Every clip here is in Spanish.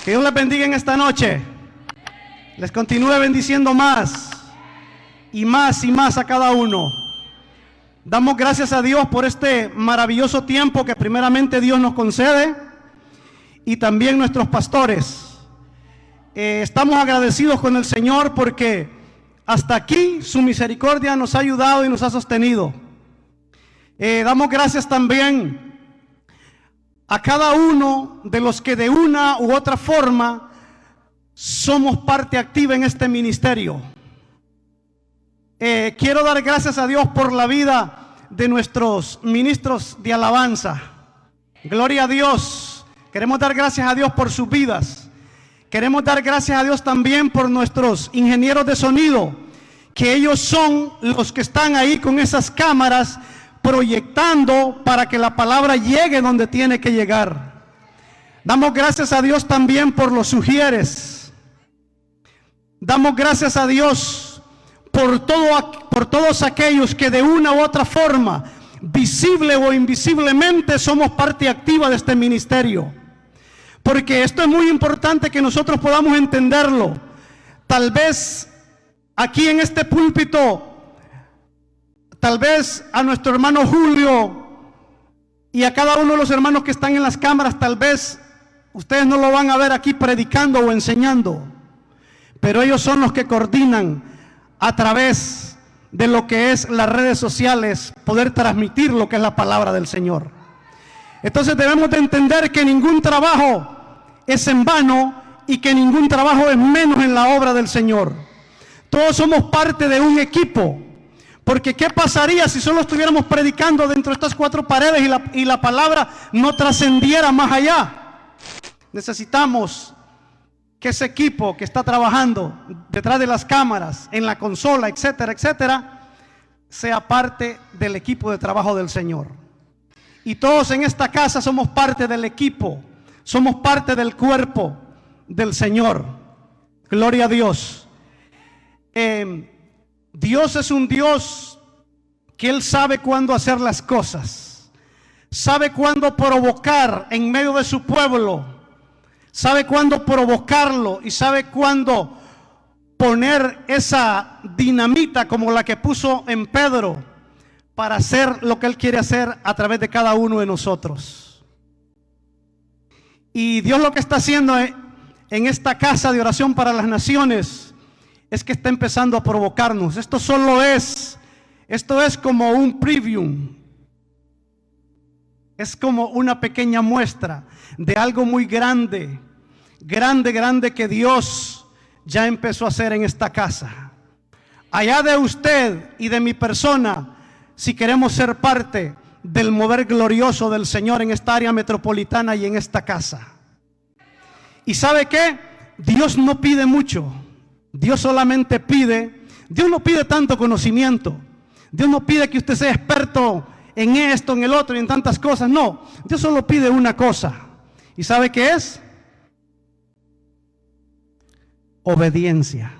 Que Dios les bendiga en esta noche. Les continúe bendiciendo más y más y más a cada uno. Damos gracias a Dios por este maravilloso tiempo que primeramente Dios nos concede y también nuestros pastores. Estamos agradecidos con el Señor porque hasta aquí su misericordia nos ha ayudado y nos ha sostenido. Damos gracias también a cada uno de los que de una u otra forma somos parte activa en este ministerio. Quiero dar gracias a Dios por la vida de nuestros ministros de alabanza. Gloria a Dios. Queremos dar gracias a Dios por sus vidas. Queremos dar gracias a Dios también por nuestros ingenieros de sonido, que ellos son los que están ahí con esas cámaras proyectando para que la palabra llegue donde tiene que llegar. Damos gracias a Dios también por los sugieres. Damos gracias a Dios por todos aquellos que de una u otra forma, visible o invisiblemente, somos parte activa de este ministerio. Porque esto es muy importante que nosotros podamos entenderlo. Tal vez aquí en este púlpito, tal vez a nuestro hermano Julio y a cada uno de los hermanos que están en las cámaras, tal vez ustedes no lo van a ver aquí predicando o enseñando, pero ellos son los que coordinan a través de lo que es las redes sociales, poder transmitir lo que es la palabra del Señor. Entonces debemos de entender que ningún trabajo es en vano y que ningún trabajo es menos en la obra del Señor. Todos somos parte de un equipo. Porque ¿qué pasaría si solo estuviéramos predicando dentro de estas cuatro paredes y la palabra no trascendiera más allá? Necesitamos que ese equipo que está trabajando detrás de las cámaras, en la consola, etcétera, etcétera, sea parte del equipo de trabajo del Señor. Y todos en esta casa somos parte del equipo, somos parte del cuerpo del Señor. Gloria a Dios. Dios es un Dios que Él sabe cuándo hacer las cosas, sabe cuándo provocar en medio de su pueblo, sabe cuándo provocarlo y sabe cuándo poner esa dinamita como la que puso en Pedro para hacer lo que Él quiere hacer a través de cada uno de nosotros. Y Dios lo que está haciendo en esta casa de oración para las naciones es que está empezando a provocarnos. Esto es como un preview, es como una pequeña muestra de algo muy grande, grande que Dios ya empezó a hacer en esta casa. Allá de usted y de mi persona, si queremos ser parte del mover glorioso del Señor en esta área metropolitana y en esta casa. ¿Y sabe qué? Dios no pide mucho. Dios solamente pide, Dios no pide tanto conocimiento, Dios no pide que usted sea experto en esto, en el otro y en tantas cosas, no, Dios solo pide una cosa, ¿y sabe qué es? Obediencia.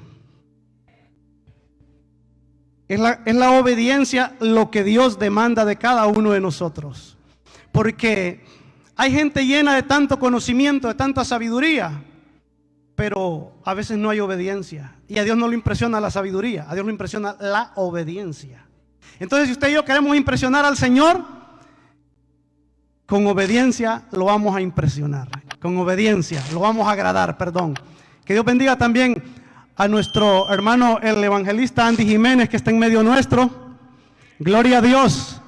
Es la obediencia lo que Dios demanda de cada uno de nosotros, porque hay gente llena de tanto conocimiento, de tanta sabiduría, pero a veces no hay obediencia. Y a Dios no le impresiona la sabiduría, a Dios le impresiona la obediencia. Entonces, si usted y yo queremos impresionar al Señor, con obediencia lo vamos a impresionar. Con obediencia lo vamos a agradar, perdón. Que Dios bendiga también a nuestro hermano el evangelista Andy Jiménez, que está en medio nuestro. Gloria a Dios.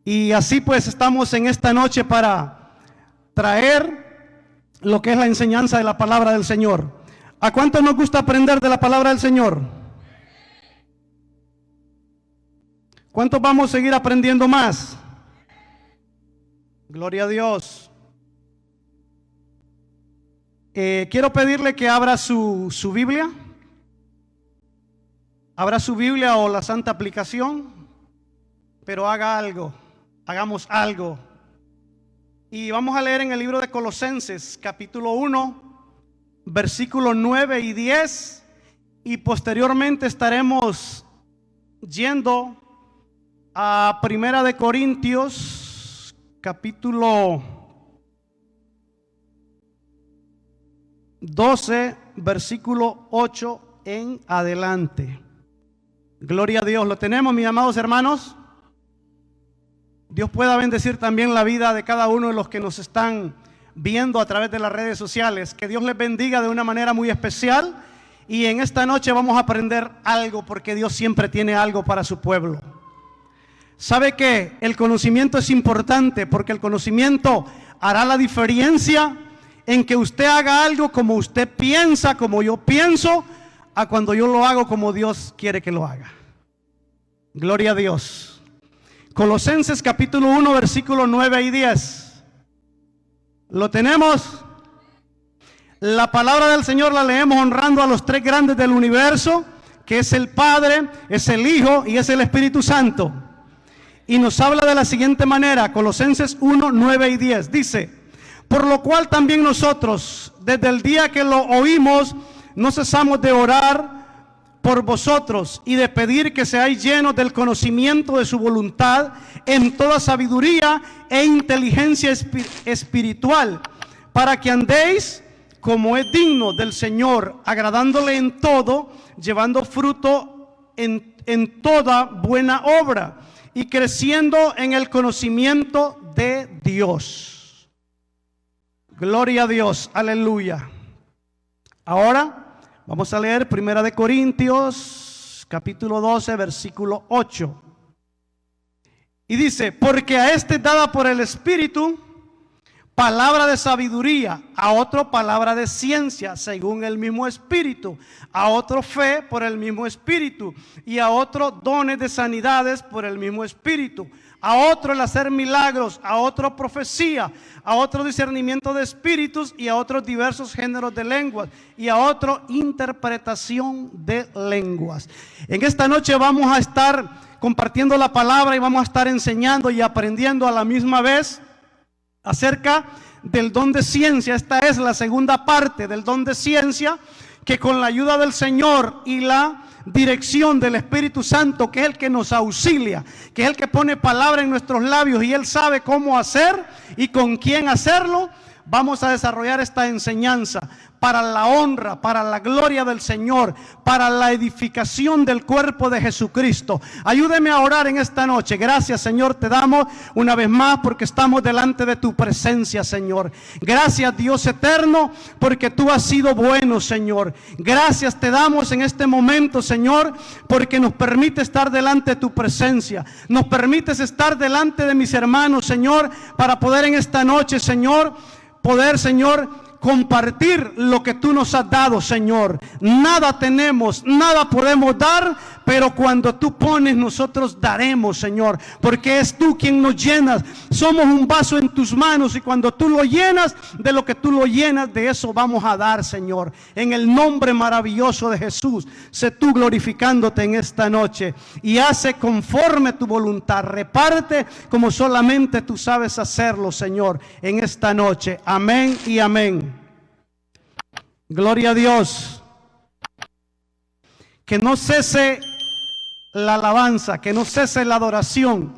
Y así pues estamos en esta noche para traer lo que es la enseñanza de la palabra del Señor. ¿A cuánto nos gusta aprender de la palabra del Señor? ¿Cuántos vamos a seguir aprendiendo más? Gloria a Dios. Quiero pedirle que abra su Biblia. Abra su Biblia o la Santa Aplicación, pero haga algo, hagamos algo. Y vamos a leer en el libro de Colosenses, capítulo 1, versículos 9 y 10, y posteriormente estaremos yendo a Primera de Corintios, capítulo 12, versículo 8 en adelante. Gloria a Dios. ¿Lo tenemos, mis amados hermanos? Dios pueda bendecir también la vida de cada uno de los que nos están viendo a través de las redes sociales. Que Dios les bendiga de una manera muy especial. Y en esta noche vamos a aprender algo, porque Dios siempre tiene algo para su pueblo. ¿Sabe qué? El conocimiento es importante, porque el conocimiento hará la diferencia en que usted haga algo como usted piensa, como yo pienso, a cuando yo lo hago como Dios quiere que lo haga. Gloria a Dios. Colosenses capítulo 1, versículos 9 y 10. ¿Lo tenemos? La palabra del Señor la leemos honrando a los tres grandes del universo, que es el Padre, es el Hijo y es el Espíritu Santo. Y nos habla de la siguiente manera, Colosenses 1, 9 y 10. Dice: por lo cual también nosotros, desde el día que lo oímos, no cesamos de orar por vosotros y de pedir que seáis llenos del conocimiento de su voluntad en toda sabiduría e inteligencia espiritual, para que andéis como es digno del Señor, agradándole en todo, llevando fruto en toda buena obra y creciendo en el conocimiento de Dios. Gloria a Dios, aleluya. Ahora vamos a leer 1 Corintios capítulo 12, versículo 8. Y dice: porque a este dada por el Espíritu palabra de sabiduría, a otro palabra de ciencia según el mismo Espíritu, a otro fe por el mismo Espíritu, y a otro dones de sanidades por el mismo Espíritu, a otro el hacer milagros, a otro profecía, a otro discernimiento de espíritus, y a otros diversos géneros de lenguas, y a otro interpretación de lenguas. En esta noche vamos a estar compartiendo la palabra y vamos a estar enseñando y aprendiendo a la misma vez acerca del don de ciencia. Esta es la segunda parte del don de ciencia, que con la ayuda del Señor y la dirección del Espíritu Santo, que es el que nos auxilia, que es el que pone palabra en nuestros labios y Él sabe cómo hacer y con quién hacerlo, vamos a desarrollar esta enseñanza para la honra, para la gloria del Señor, para la edificación del cuerpo de Jesucristo. Ayúdeme a orar en esta noche. Gracias, Señor, te damos una vez más porque estamos delante de tu presencia, Señor. Gracias, Dios eterno, porque tú has sido bueno, Señor. Gracias te damos en este momento, Señor, porque nos permite estar delante de tu presencia. Nos permites estar delante de mis hermanos, Señor, para poder en esta noche, Señor, Señor, compartir lo que tú nos has dado, Señor. Nada tenemos, nada podemos dar, pero cuando tú pones, nosotros daremos, Señor, porque es tú quien nos llenas. Somos un vaso en tus manos, y cuando tú lo llenas, de lo que tú lo llenas, de eso vamos a dar, Señor. En el nombre maravilloso de Jesús, sé tú glorificándote en esta noche, y hace conforme tu voluntad. Reparte como solamente tú sabes hacerlo, Señor, en esta noche. Amén y amén. Gloria a Dios. Que no cese la alabanza, que no cese la adoración,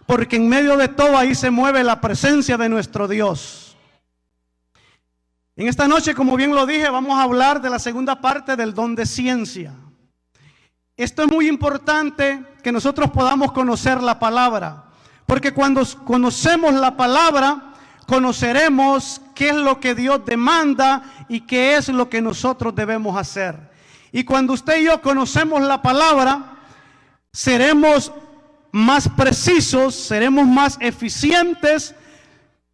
porque en medio de todo ahí se mueve la presencia de nuestro Dios. En esta noche, como bien lo dije, vamos a hablar de la segunda parte del don de ciencia. Esto es muy importante, que nosotros podamos conocer la palabra, porque cuando conocemos la palabra, conoceremos qué es lo que Dios demanda y qué es lo que nosotros debemos hacer. Y cuando usted y yo conocemos la palabra, seremos más precisos, seremos más eficientes,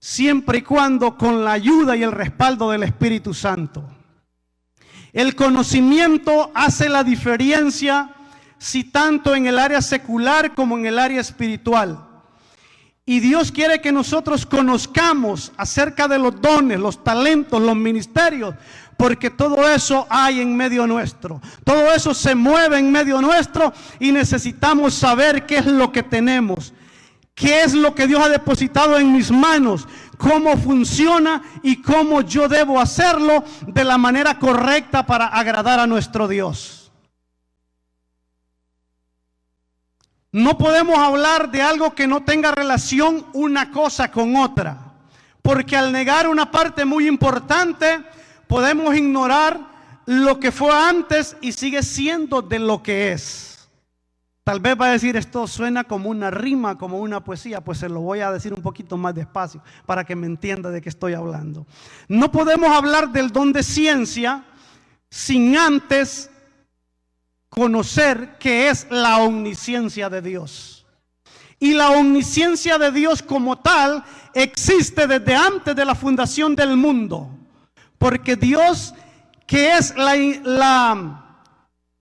siempre y cuando con la ayuda y el respaldo del Espíritu Santo. El conocimiento hace la diferencia, si tanto en el área secular como en el área espiritual. Y Dios quiere que nosotros conozcamos acerca de los dones, los talentos, los ministerios, porque todo eso hay en medio nuestro. Todo eso se mueve en medio nuestro y necesitamos saber qué es lo que tenemos, qué es lo que Dios ha depositado en mis manos, cómo funciona y cómo yo debo hacerlo de la manera correcta para agradar a nuestro Dios. No podemos hablar de algo que no tenga relación una cosa con otra, porque al negar una parte muy importante, podemos ignorar lo que fue antes y sigue siendo de lo que es. Tal vez va a decir, esto suena como una rima, como una poesía. Pues se lo voy a decir un poquito más despacio para que me entienda de qué estoy hablando. No podemos hablar del don de ciencia sin antes conocer qué es la omnisciencia de Dios. Y la omnisciencia de Dios como tal existe desde antes de la fundación del mundo. Porque Dios, ¿qué es la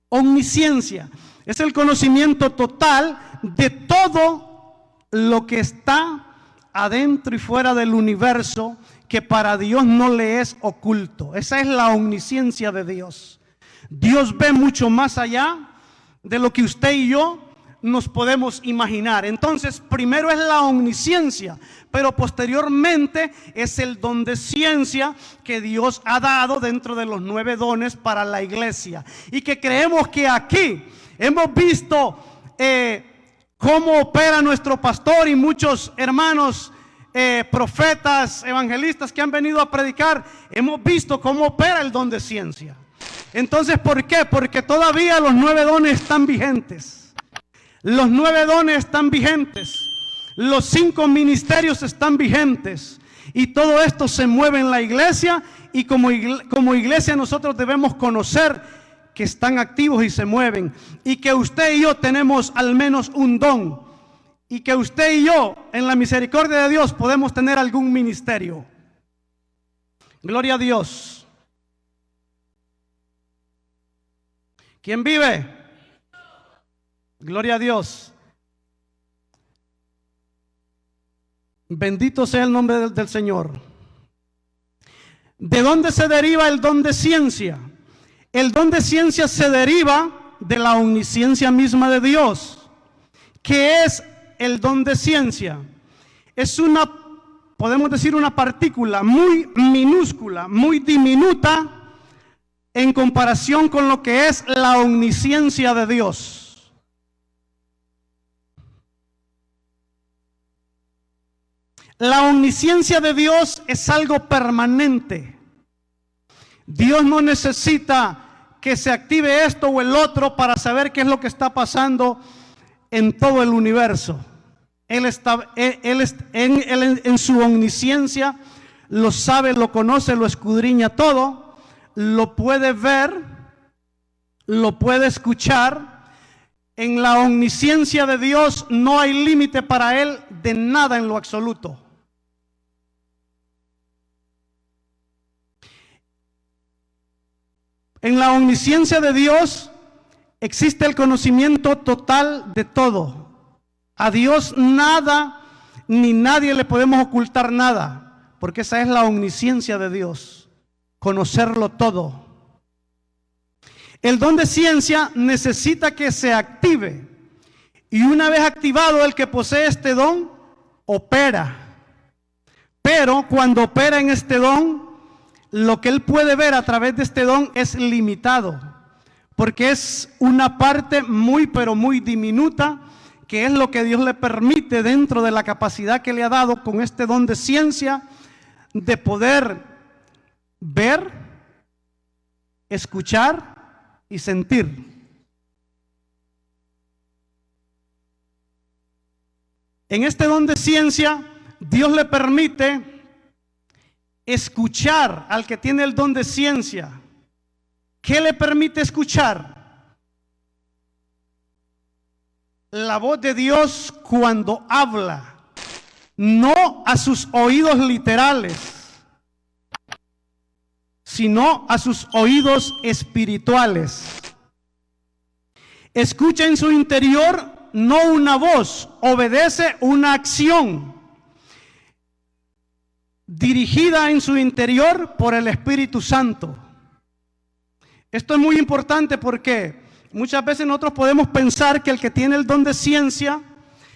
omnisciencia? Es el conocimiento total de todo lo que está adentro y fuera del universo, que para Dios no le es oculto. Esa es la omnisciencia de Dios. Dios ve mucho más allá de lo que usted y yo nos podemos imaginar. Entonces, primero es la omnisciencia, pero posteriormente es el don de ciencia que Dios ha dado dentro de los 9 dones para la iglesia. Y que creemos que aquí hemos visto cómo opera nuestro pastor y muchos hermanos profetas, evangelistas que han venido a predicar. Hemos visto cómo opera el don de ciencia. Entonces, ¿por qué? Porque todavía los 9 dones están vigentes. Los 9 dones están vigentes. Los 5 ministerios están vigentes. Y todo esto se mueve en la iglesia. Y como iglesia nosotros debemos conocer que están activos y se mueven. Y que usted y yo tenemos al menos un don. Y que usted y yo, en la misericordia de Dios, podemos tener algún ministerio. Gloria a Dios. ¿Quién vive? Gloria a Dios. Bendito sea el nombre del Señor. ¿De dónde se deriva el don de ciencia? El don de ciencia se deriva de la omnisciencia misma de Dios. ¿Qué es el don de ciencia? Es una, podemos decir, una partícula muy minúscula, muy diminuta en comparación con lo que es la omnisciencia de Dios. La omnisciencia de Dios es algo permanente. Dios no necesita que se active esto o el otro para saber qué es lo que está pasando en todo el universo. Él en su omnisciencia lo sabe, lo conoce, lo escudriña todo. Lo puede ver, lo puede escuchar. En la omnisciencia de Dios no hay límite para Él de nada en lo absoluto. En la omnisciencia de Dios existe el conocimiento total de todo. A Dios nada ni nadie le podemos ocultar nada, porque esa es la omnisciencia de Dios. Conocerlo todo. El don de ciencia necesita que se active, y una vez activado, el que posee este don opera. Pero cuando opera en este don, lo que él puede ver a través de este don es limitado, porque es una parte muy pero muy diminuta, que es lo que Dios le permite dentro de la capacidad que le ha dado con este don de ciencia, de poder ver, escuchar y sentir. En este don de ciencia, Dios le permite escuchar al que tiene el don de ciencia. ¿Qué le permite escuchar? La voz de Dios cuando habla, no a sus oídos literales, sino a sus oídos espirituales. Escucha en su interior no una voz, obedece una acción dirigida en su interior por el Espíritu Santo. Esto es muy importante porque muchas veces nosotros podemos pensar que el que tiene el don de ciencia,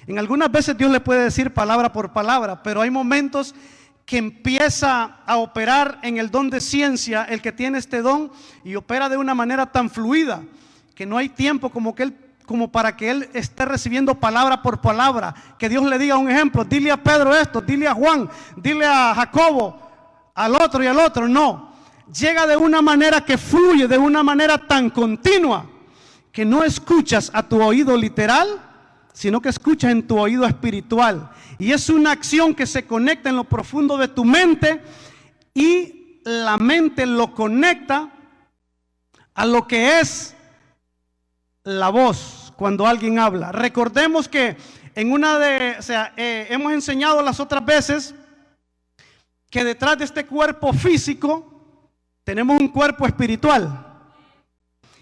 en algunas veces Dios le puede decir palabra por palabra, pero hay momentos que empieza a operar en el don de ciencia el que tiene este don, y opera de una manera tan fluida que no hay tiempo como para que él esté recibiendo palabra por palabra, que Dios le diga un ejemplo, dile a Pedro esto, dile a Juan, dile a Jacobo, al otro y al otro. No, llega de una manera que fluye, de una manera tan continua, que no escuchas a tu oído literal, sino que escuchas en tu oído espiritual. Y es una acción que se conecta en lo profundo de tu mente, y la mente lo conecta a lo que es la voz cuando alguien habla. Recordemos que hemos enseñado las otras veces que detrás de este cuerpo físico tenemos un cuerpo espiritual.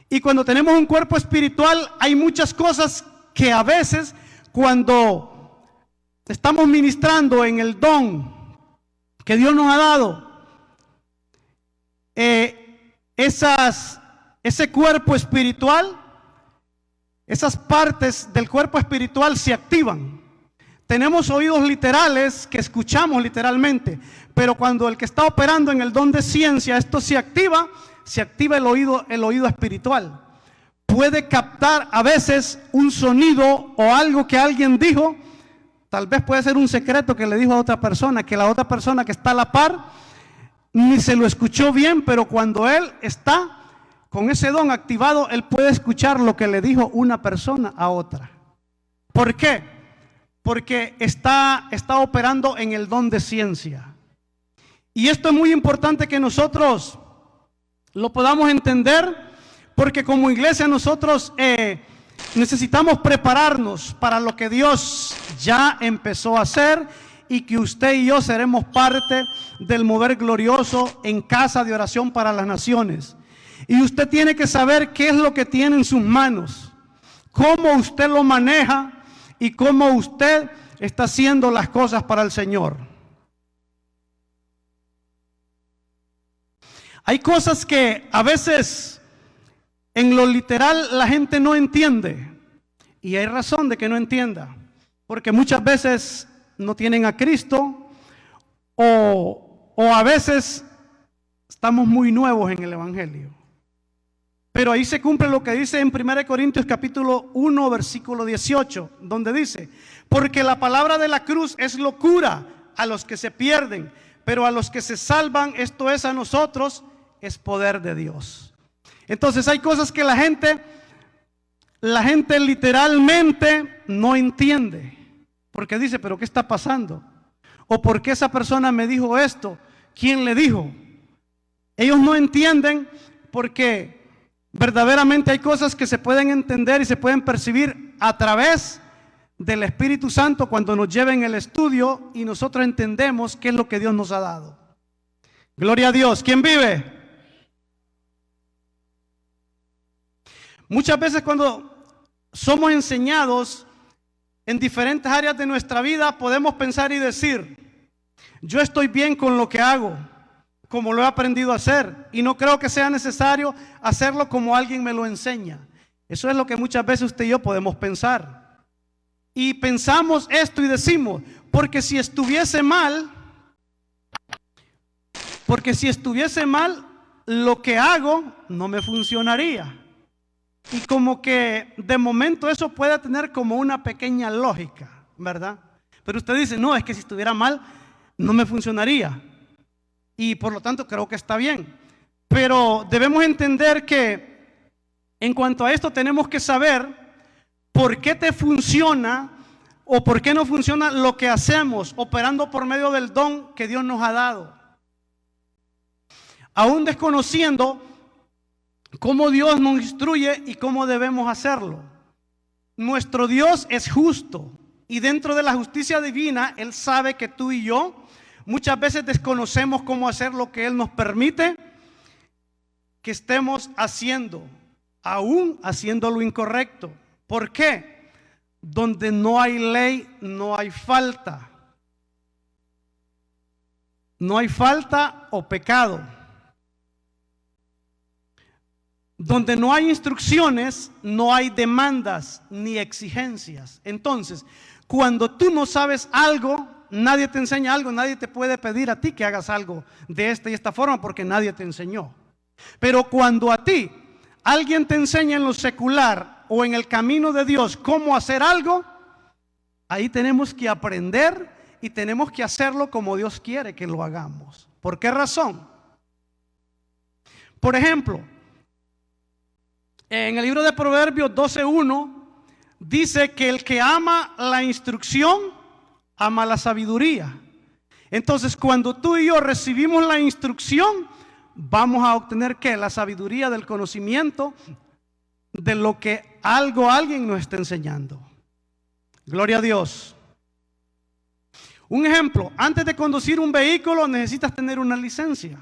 Y cuando tenemos un cuerpo espiritual hay muchas cosas que a veces cuando estamos ministrando en el don que Dios nos ha dado, ese cuerpo espiritual, esas partes del cuerpo espiritual se activan. Tenemos oídos literales que escuchamos literalmente, pero cuando el que está operando en el don de ciencia, esto se activa el oído espiritual. Puede captar a veces un sonido o algo que alguien dijo. Tal vez puede ser un secreto que le dijo a otra persona, que la otra persona que está a la par ni se lo escuchó bien, pero cuando él está con ese don activado, él puede escuchar lo que le dijo una persona a otra. ¿Por qué? Porque está operando en el don de ciencia. Y esto es muy importante que nosotros lo podamos entender, porque como iglesia nosotros necesitamos prepararnos para lo que Dios ya empezó a hacer, y que usted y yo seremos parte del mover glorioso en Casa de Oración para las Naciones. Y usted tiene que saber qué es lo que tiene en sus manos, cómo usted lo maneja y cómo usted está haciendo las cosas para el Señor. Hay cosas que a veces en lo literal la gente no entiende, y hay razón de que no entienda, porque muchas veces no tienen a Cristo, o a veces estamos muy nuevos en el Evangelio. Pero ahí se cumple lo que dice en 1 Corintios capítulo 1 versículo 18, donde dice: porque la palabra de la cruz es locura a los que se pierden, pero a los que se salvan, esto es a nosotros, es poder de Dios. Entonces hay cosas que la gente literalmente no entiende, porque dice: pero ¿qué está pasando? ¿O por qué esa persona me dijo esto? ¿Quién le dijo? Ellos no entienden, porque verdaderamente hay cosas que se pueden entender y se pueden percibir a través del Espíritu Santo cuando nos lleven el estudio y nosotros entendemos qué es lo que Dios nos ha dado. Gloria a Dios. ¿Quién vive? Muchas veces cuando somos enseñados en diferentes áreas de nuestra vida, podemos pensar y decir: yo estoy bien con lo que hago, como lo he aprendido a hacer, y no creo que sea necesario hacerlo como alguien me lo enseña. Eso es lo que muchas veces usted y yo podemos pensar. Y pensamos esto y decimos: porque si estuviese mal, lo que hago no me funcionaría. Y como que de momento eso puede tener como una pequeña lógica, ¿verdad? Pero usted dice: no, es que si estuviera mal no me funcionaría, y por lo tanto creo que está bien. Pero debemos entender que en cuanto a esto tenemos que saber por qué te funciona o por qué no funciona lo que hacemos operando por medio del don que Dios nos ha dado, aún desconociendo cómo Dios nos instruye y cómo debemos hacerlo. Nuestro Dios es justo, y dentro de la justicia divina Él sabe que tú y yo muchas veces desconocemos cómo hacer lo que Él nos permite que estemos haciendo, aún haciendo lo incorrecto. ¿Por qué? Donde no hay ley, no hay falta. No hay falta o pecado. Donde no hay instrucciones, no hay demandas ni exigencias. Entonces, cuando tú no sabes algo, nadie te enseña algo, nadie te puede pedir a ti que hagas algo de esta y esta forma, porque nadie te enseñó. Pero cuando a ti alguien te enseña en lo secular o en el camino de Dios cómo hacer algo, ahí tenemos que aprender y tenemos que hacerlo como Dios quiere que lo hagamos. ¿Por qué razón? Por ejemplo, en el libro de Proverbios 12:1 dice que el que ama la instrucción, ama la sabiduría. Entonces, cuando tú y yo recibimos la instrucción, vamos a obtener ¿qué? La sabiduría del conocimiento de lo que alguien nos está enseñando. Gloria a Dios. Un ejemplo, antes de conducir un vehículo necesitas tener una licencia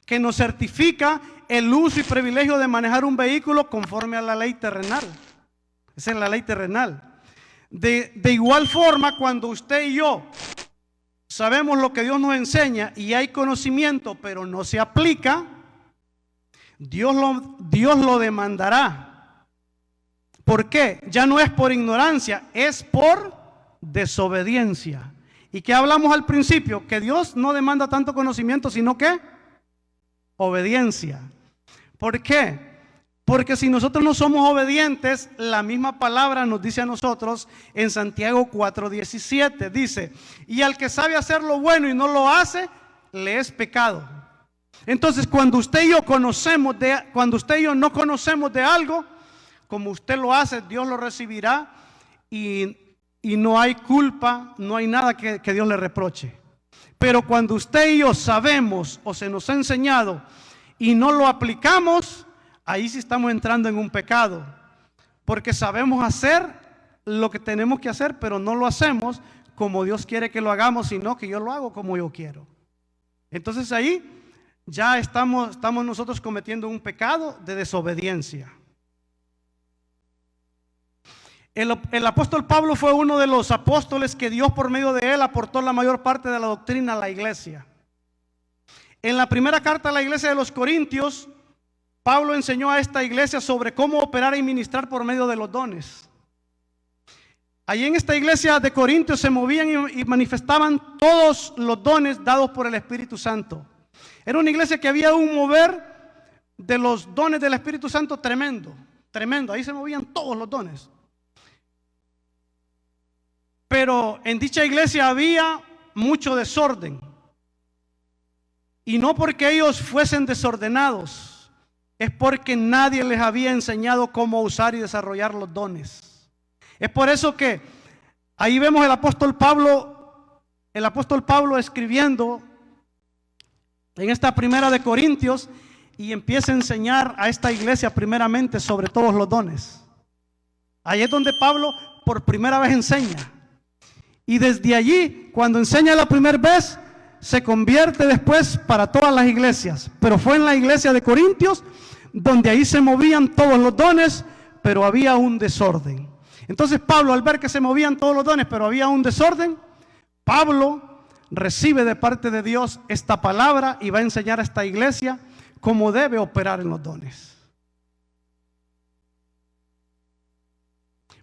que nos certifica el uso y privilegio de manejar un vehículo conforme a la ley terrenal. Esa es la ley terrenal. De igual forma, cuando usted y yo sabemos lo que Dios nos enseña y hay conocimiento, pero no se aplica, Dios lo demandará. ¿Por qué? Ya no es por ignorancia, es por desobediencia. ¿Y qué hablamos al principio? Que Dios no demanda tanto conocimiento, sino que obediencia. ¿Por qué? Porque si nosotros no somos obedientes, la misma palabra nos dice a nosotros en Santiago 4:17, dice, y al que sabe hacer lo bueno y no lo hace, le es pecado. Entonces, cuando usted y yo no conocemos de algo, como usted lo hace, Dios lo recibirá y no hay culpa, no hay nada que Dios le reproche. Pero cuando usted y yo sabemos o se nos ha enseñado y no lo aplicamos, ahí sí estamos entrando en un pecado, porque sabemos hacer lo que tenemos que hacer, pero no lo hacemos como Dios quiere que lo hagamos, sino que yo lo hago como yo quiero. Entonces ahí ya estamos nosotros cometiendo un pecado de desobediencia. El apóstol Pablo fue uno de los apóstoles que Dios por medio de él aportó la mayor parte de la doctrina a la iglesia. En la primera carta a la iglesia de los Corintios, Pablo enseñó a esta iglesia sobre cómo operar y ministrar por medio de los dones. Allí en esta iglesia de Corintios se movían y manifestaban todos los dones dados por el Espíritu Santo. Era una iglesia que había un mover de los dones del Espíritu Santo tremendo, tremendo. Ahí se movían todos los dones. Pero en dicha iglesia había mucho desorden. Y no porque ellos fuesen desordenados, es porque nadie les había enseñado cómo usar y desarrollar los dones. Es por eso que ahí vemos el apóstol Pablo escribiendo en esta primera de Corintios y empieza a enseñar a esta iglesia primeramente sobre todos los dones. Ahí es donde Pablo por primera vez enseña. Y desde allí, cuando enseña la primera vez, se convierte después para todas las iglesias. Pero fue en la iglesia de Corintios donde ahí se movían todos los dones, pero había un desorden. Entonces Pablo, al ver que se movían todos los dones, pero había un desorden, Pablo recibe de parte de Dios esta palabra y va a enseñar a esta iglesia cómo debe operar en los dones.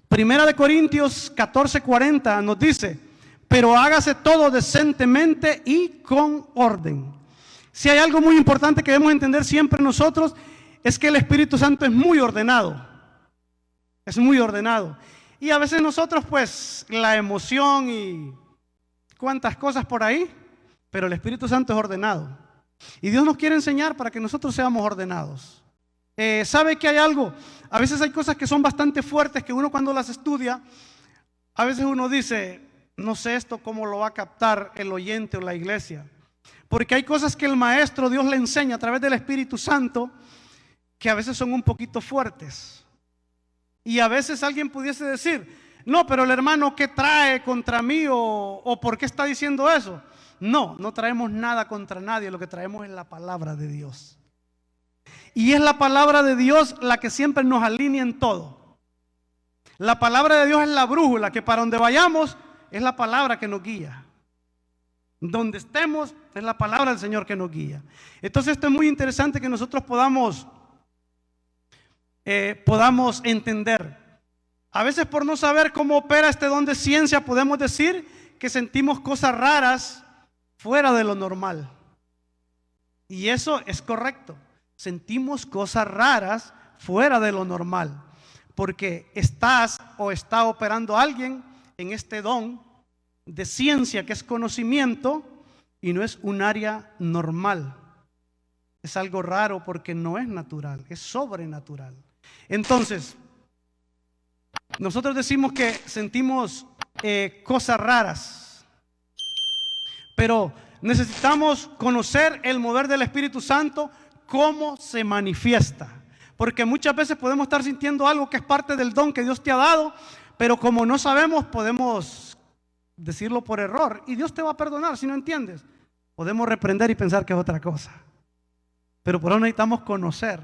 Primera de Corintios 14:40 nos dice, pero hágase todo decentemente y con orden. Si hay algo muy importante que debemos entender siempre nosotros, es que el Espíritu Santo es muy ordenado. Es muy ordenado. Y a veces nosotros pues la emoción y cuantas cosas por ahí, pero el Espíritu Santo es ordenado. Y Dios nos quiere enseñar para que nosotros seamos ordenados. ¿Sabe que hay algo? A veces hay cosas que son bastante fuertes que uno cuando las estudia, a veces uno dice, no sé esto cómo lo va a captar el oyente o la iglesia. Porque hay cosas que el maestro Dios le enseña a través del Espíritu Santo que a veces son un poquito fuertes. Y a veces alguien pudiese decir, no, pero el hermano, ¿qué trae contra mí? ¿O por qué está diciendo eso? No, no traemos nada contra nadie, lo que traemos es la palabra de Dios. Y es la palabra de Dios la que siempre nos alinea en todo. La palabra de Dios es la brújula, que para donde vayamos es la palabra que nos guía. Donde estemos es la palabra del Señor que nos guía. Entonces esto es muy interesante que nosotros podamos entender. A veces por no saber cómo opera este don de ciencia podemos decir que sentimos cosas raras fuera de lo normal. Y eso es correcto. Sentimos cosas raras fuera de lo normal. Porque está operando alguien en este don de ciencia que es conocimiento y no es un área normal. Es algo raro porque no es natural, es sobrenatural. Entonces, nosotros decimos que sentimos cosas raras, pero necesitamos conocer el mover del Espíritu Santo, cómo se manifiesta. Porque muchas veces podemos estar sintiendo algo que es parte del don que Dios te ha dado, pero como no sabemos, podemos decirlo por error. Y Dios te va a perdonar si no entiendes. Podemos reprender y pensar que es otra cosa. Pero por eso necesitamos conocer.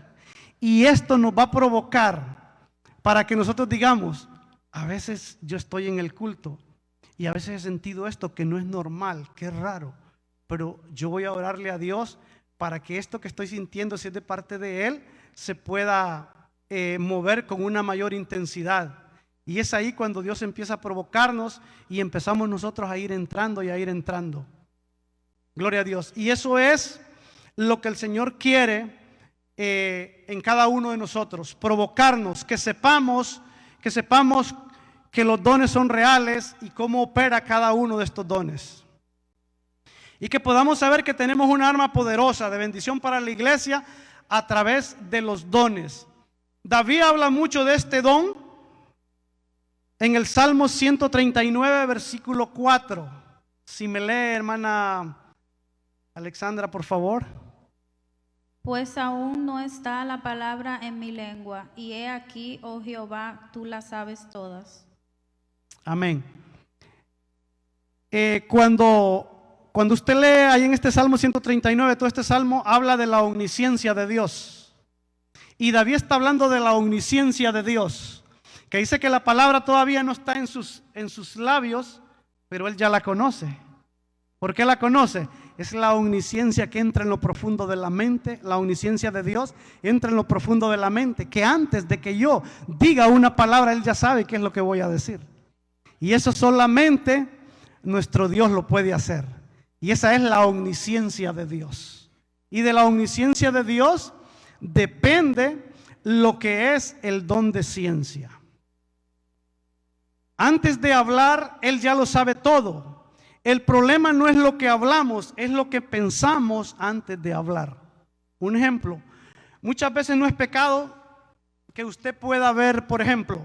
Y esto nos va a provocar para que nosotros digamos, a veces yo estoy en el culto y a veces he sentido esto que no es normal, que es raro. Pero yo voy a orarle a Dios para que esto que estoy sintiendo, si es de parte de Él, se pueda mover con una mayor intensidad. Y es ahí cuando Dios empieza a provocarnos y empezamos nosotros a ir entrando y a ir entrando. Gloria a Dios. Y eso es lo que el Señor quiere en cada uno de nosotros, provocarnos, que sepamos que los dones son reales y cómo opera cada uno de estos dones. Y que podamos saber que tenemos una arma poderosa de bendición para la iglesia a través de los dones. David habla mucho de este don en el Salmo 139, versículo 4. Si me lee, hermana Alexandra, por favor. Pues aún no está la palabra en mi lengua, y he aquí, oh Jehová, tú las sabes todas. Amén. Cuando usted lee ahí en este Salmo 139, todo este Salmo habla de la omnisciencia de Dios. Y David está hablando de la omnisciencia de Dios, que dice que la palabra todavía no está en sus labios, pero él ya la conoce. ¿Por qué la conoce? Es la omnisciencia que entra en lo profundo de la mente. La omnisciencia de Dios entra en lo profundo de la mente, que antes de que yo diga una palabra, él ya sabe qué es lo que voy a decir. Y eso solamente nuestro Dios lo puede hacer. Y esa es la omnisciencia de Dios. Y de la omnisciencia de Dios depende lo que es el don de ciencia. Antes de hablar, Él ya lo sabe todo. El problema no es lo que hablamos, es lo que pensamos antes de hablar. Un ejemplo, muchas veces no es pecado que usted pueda ver, por ejemplo,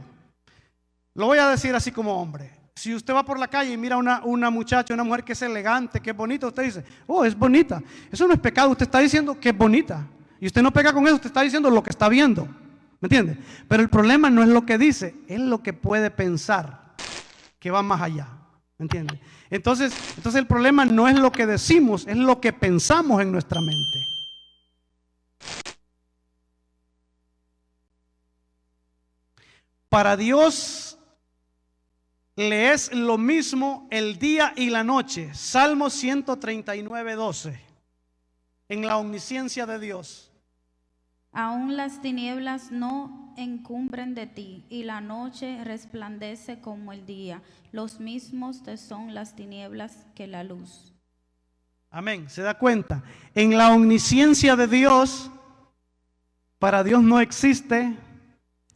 lo voy a decir así como hombre. Si usted va por la calle y mira una muchacha, una mujer que es elegante, que es bonita, usted dice, oh, es bonita. Eso no es pecado, usted está diciendo que es bonita. Y usted no pega con eso, usted está diciendo lo que está viendo. ¿Me entiende? Pero el problema no es lo que dice, es lo que puede pensar, que va más allá. ¿Me entiende? Entonces el problema no es lo que decimos, es lo que pensamos en nuestra mente. Para Dios le es lo mismo el día y la noche. Salmo 139, 12. En la omnisciencia de Dios. Aún las tinieblas no encumbren de ti, y la noche resplandece como el día. Los mismos te son las tinieblas que la luz. Amén. ¿Se da cuenta? En la omnisciencia de Dios, para Dios no existe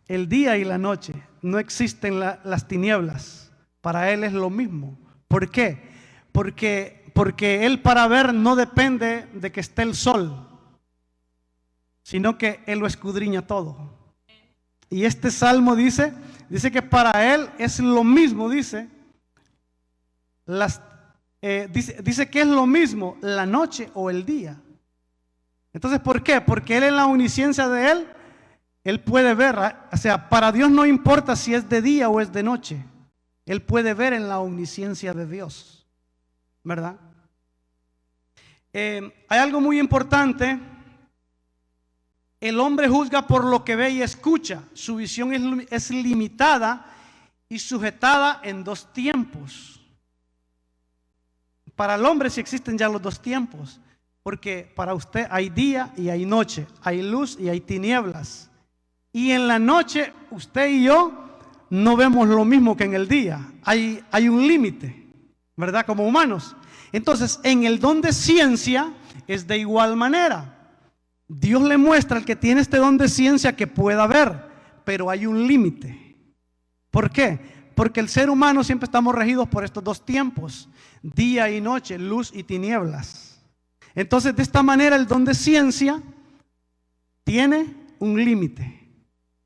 el día y la noche. No existen las tinieblas. Para Él es lo mismo. ¿Por qué? Porque Él para ver no depende de que esté el sol, sino que Él lo escudriña todo. Y este salmo dice que para Él es lo mismo, dice que es lo mismo la noche o el día. Entonces, ¿por qué? Porque Él en la omnisciencia de Él, Él puede ver, o sea, para Dios no importa si es de día o es de noche. Él puede ver en la omnisciencia de Dios, ¿verdad? Hay algo muy importante. El hombre juzga por lo que ve y escucha. Su visión es limitada y sujetada en dos tiempos. Para el hombre sí existen ya los dos tiempos, porque para usted hay día y hay noche, hay luz y hay tinieblas. Y en la noche usted y yo no vemos lo mismo que en el día. Hay un límite, ¿verdad? Como humanos. Entonces, en el don de ciencia es de igual manera. Dios le muestra al que tiene este don de ciencia que pueda ver, pero hay un límite. ¿Por qué? Porque el ser humano siempre estamos regidos por estos dos tiempos, día y noche, luz y tinieblas. Entonces, de esta manera, el don de ciencia tiene un límite,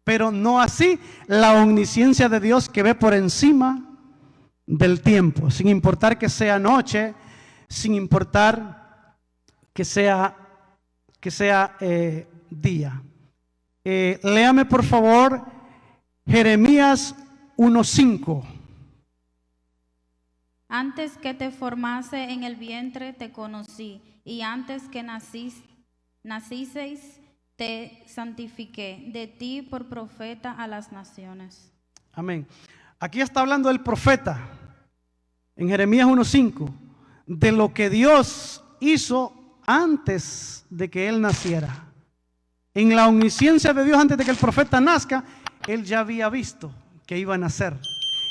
pero no así la omnisciencia de Dios, que ve por encima del tiempo, sin importar que sea noche, sin importar que sea día. Léame por favor Jeremías 1:5. Antes que te formase en el vientre te conocí, y antes que naciseis te santifiqué, de ti por profeta a las naciones. Amén. Aquí está hablando el profeta en Jeremías 1:5 de lo que Dios hizo antes de que él naciera. En la omnisciencia de Dios, antes de que el profeta nazca, él ya había visto que iba a nacer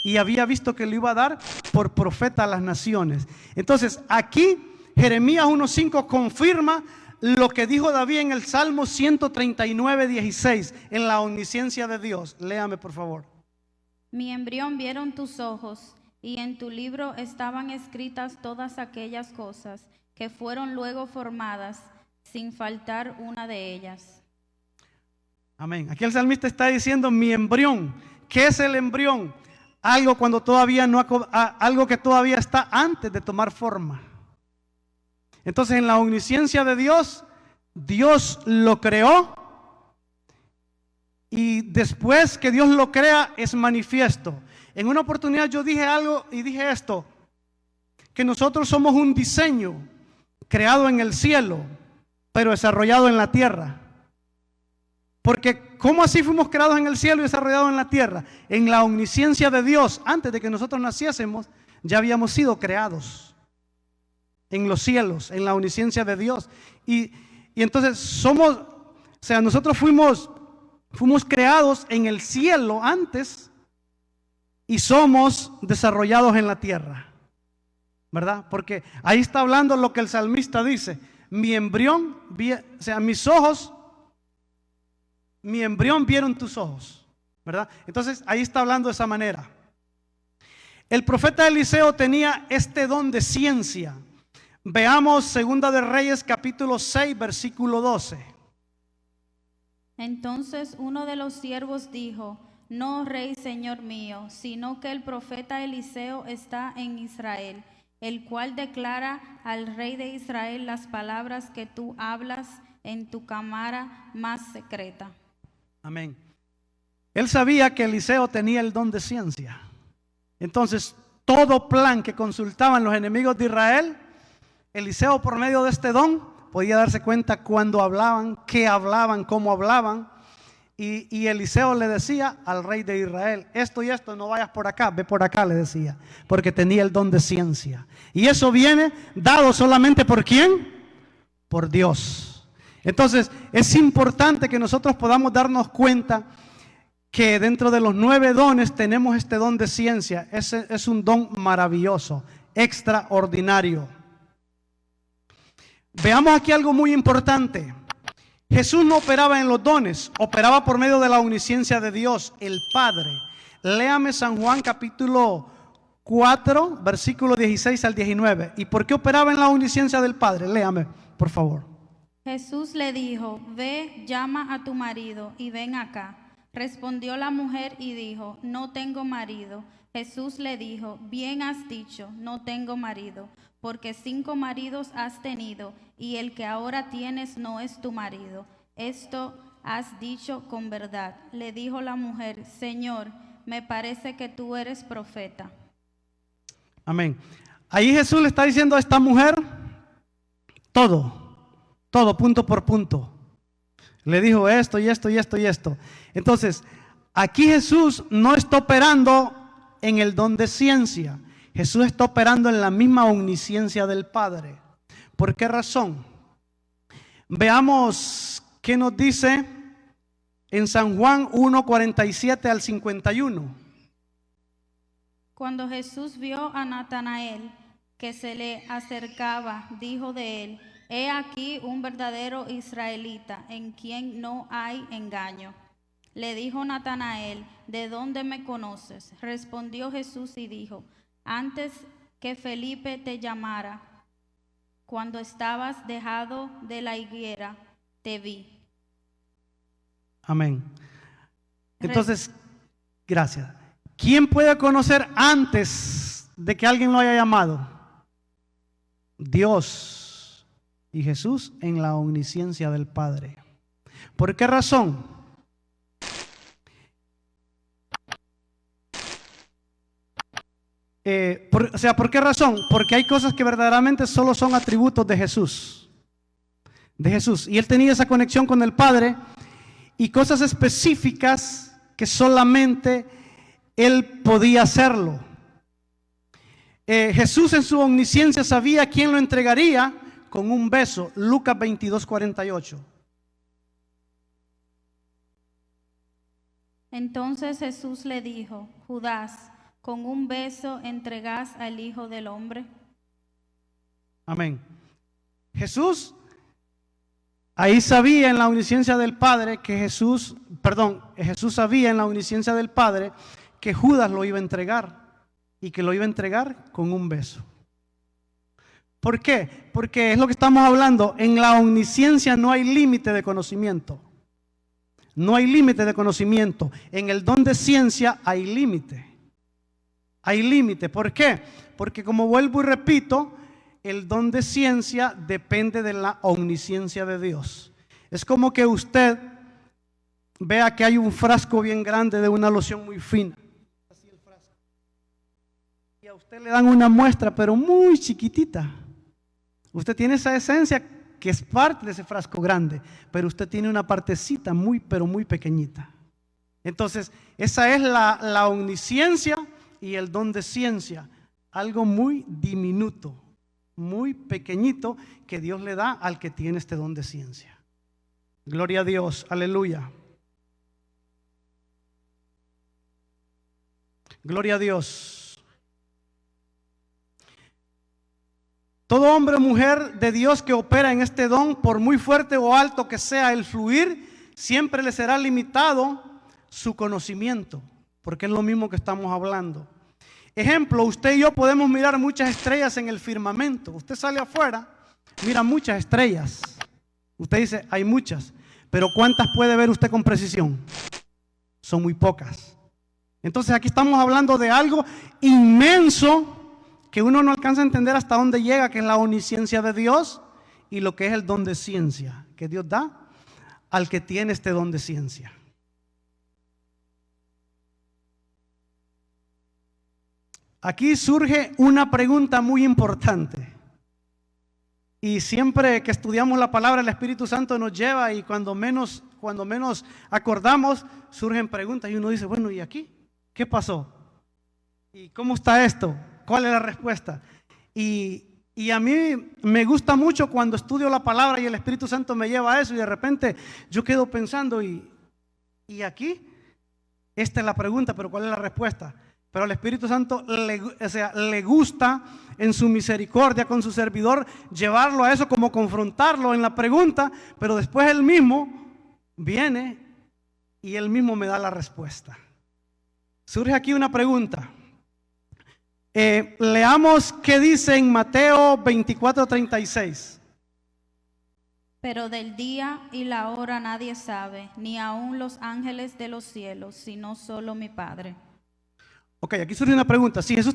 y había visto que lo iba a dar por profeta a las naciones. Entonces aquí Jeremías 1:5 confirma lo que dijo David en el Salmo 139:16, en la omnisciencia de Dios. Léame por favor. Mi embrión vieron tus ojos, y en tu libro estaban escritas todas aquellas cosas que fueron luego formadas, sin faltar una de ellas. Amén. Aquí el salmista está diciendo mi embrión. ¿Qué es el embrión? Algo cuando todavía no algo que todavía está antes de tomar forma. Entonces, en la omnisciencia de Dios, Dios lo creó, y después que Dios lo crea es manifiesto. En una oportunidad yo dije algo y dije esto, que nosotros somos un diseño creado en el cielo, pero desarrollado en la tierra. Porque ¿cómo así fuimos creados en el cielo y desarrollados en la tierra? En la omnisciencia de Dios, antes de que nosotros naciésemos, ya habíamos sido creados en los cielos, en la omnisciencia de Dios. Y entonces nosotros fuimos creados en el cielo antes y somos desarrollados en la tierra, ¿verdad? Porque ahí está hablando lo que el salmista dice, mi embrión, mi embrión vieron tus ojos, ¿verdad? Entonces ahí está hablando de esa manera. El profeta Eliseo tenía este don de ciencia. Veamos Segunda de Reyes capítulo 6 versículo 12. Entonces uno de los siervos dijo: no, rey, señor mío, sino que el profeta Eliseo está en Israel, el cual declara al rey de Israel las palabras que tú hablas en tu cámara más secreta. Amén. Él sabía que Eliseo tenía el don de ciencia. Entonces, todo plan que consultaban los enemigos de Israel, Eliseo, por medio de este don, podía darse cuenta cuando hablaban, qué hablaban, cómo hablaban. Y Eliseo le decía al rey de Israel, esto y esto, no vayas por acá, ve por acá, le decía, porque tenía el don de ciencia. Y eso viene dado solamente ¿por quién? Por Dios. Entonces, es importante que nosotros podamos darnos cuenta que dentro de los 9 dones tenemos este don de ciencia. Ese es un don maravilloso, extraordinario. Veamos aquí algo muy importante. Jesús no operaba en los dones, operaba por medio de la omnisciencia de Dios, el Padre. Léame San Juan capítulo 4, versículo 16 al 19. ¿Y por qué operaba en la omnisciencia del Padre? Léame, por favor. Jesús le dijo: ve, llama a tu marido y ven acá. Respondió la mujer y dijo: no tengo marido. Jesús le dijo: bien has dicho, no tengo marido, porque 5 maridos has tenido, y el que ahora tienes no es tu marido. Esto has dicho con verdad. Le dijo la mujer: Señor, me parece que tú eres profeta. Amén. Ahí Jesús le está diciendo a esta mujer todo, punto por punto. Le dijo esto y esto y esto y esto. Entonces, aquí Jesús no está operando en el don de ciencia. Jesús está operando en la misma omnisciencia del Padre. ¿Por qué razón? Veamos qué nos dice en San Juan 1, 47 al 51. Cuando Jesús vio a Natanael que se le acercaba, dijo de él: he aquí un verdadero israelita, en quien no hay engaño. Le dijo Natanael: ¿de dónde me conoces? Respondió Jesús y dijo: antes que Felipe te llamara, cuando estabas dejado de la higuera, te vi. Amén. Entonces, gracias. ¿Quién puede conocer antes de que alguien lo haya llamado? Dios y Jesús en la omnisciencia del Padre. ¿Por qué razón? ¿Por qué razón? Porque hay cosas que verdaderamente solo son atributos de Jesús. De Jesús. Y Él tenía esa conexión con el Padre y cosas específicas que solamente Él podía hacerlo. Jesús en su omnisciencia sabía quién lo entregaría con un beso. Lucas 22:48. Entonces Jesús le dijo: Judas, ¿con un beso entregas al Hijo del Hombre? Amén. Jesús ahí sabía en la omnisciencia del Padre que Jesús sabía en la omnisciencia del Padre que Judas lo iba a entregar y que lo iba a entregar con un beso. ¿Por qué? Porque es lo que estamos hablando. En la omnisciencia no hay límite de conocimiento. No hay límite de conocimiento. En el don de ciencia hay límite. Hay límite. ¿Por qué? Porque como vuelvo y repito, el don de ciencia depende de la omnisciencia de Dios. Es como que usted vea que hay un frasco bien grande de una loción muy fina. Así el frasco. Y a usted le dan una muestra, pero muy chiquitita. Usted tiene esa esencia que es parte de ese frasco grande, pero usted tiene una partecita muy, pero muy pequeñita. Entonces, esa es la omnisciencia y el don de ciencia. Algo muy diminuto, muy pequeñito que Dios le da al que tiene este don de ciencia. Gloria a Dios, aleluya. Gloria a Dios. Todo hombre o mujer de Dios que opera en este don, por muy fuerte o alto que sea el fluir, siempre le será limitado su conocimiento, porque es lo mismo que estamos hablando. Ejemplo, usted y yo podemos mirar muchas estrellas en el firmamento. Usted sale afuera, mira muchas estrellas. Usted dice, hay muchas, pero ¿cuántas puede ver usted con precisión? Son muy pocas. Entonces aquí estamos hablando de algo inmenso que uno no alcanza a entender hasta dónde llega, que es la omnisciencia de Dios y lo que es el don de ciencia que Dios da al que tiene este don de ciencia. Aquí surge una pregunta muy importante y siempre que estudiamos la palabra el Espíritu Santo nos lleva y cuando menos acordamos surgen preguntas y uno dice, bueno, ¿y aquí? ¿Qué pasó? ¿Y cómo está esto? ¿Cuál es la respuesta? Y a mí me gusta mucho cuando estudio la palabra y el Espíritu Santo me lleva a eso y de repente yo quedo pensando y aquí, esta es la pregunta, pero ¿cuál es la respuesta? Pero al Espíritu Santo le gusta en su misericordia con su servidor llevarlo a eso, como confrontarlo en la pregunta, pero después él mismo viene y él mismo me da la respuesta. Surge aquí una pregunta. Leamos qué dice en Mateo 24:36. Pero del día y la hora nadie sabe, ni aun los ángeles de los cielos, sino solo mi Padre. Ok, aquí surge una pregunta. Si Jesús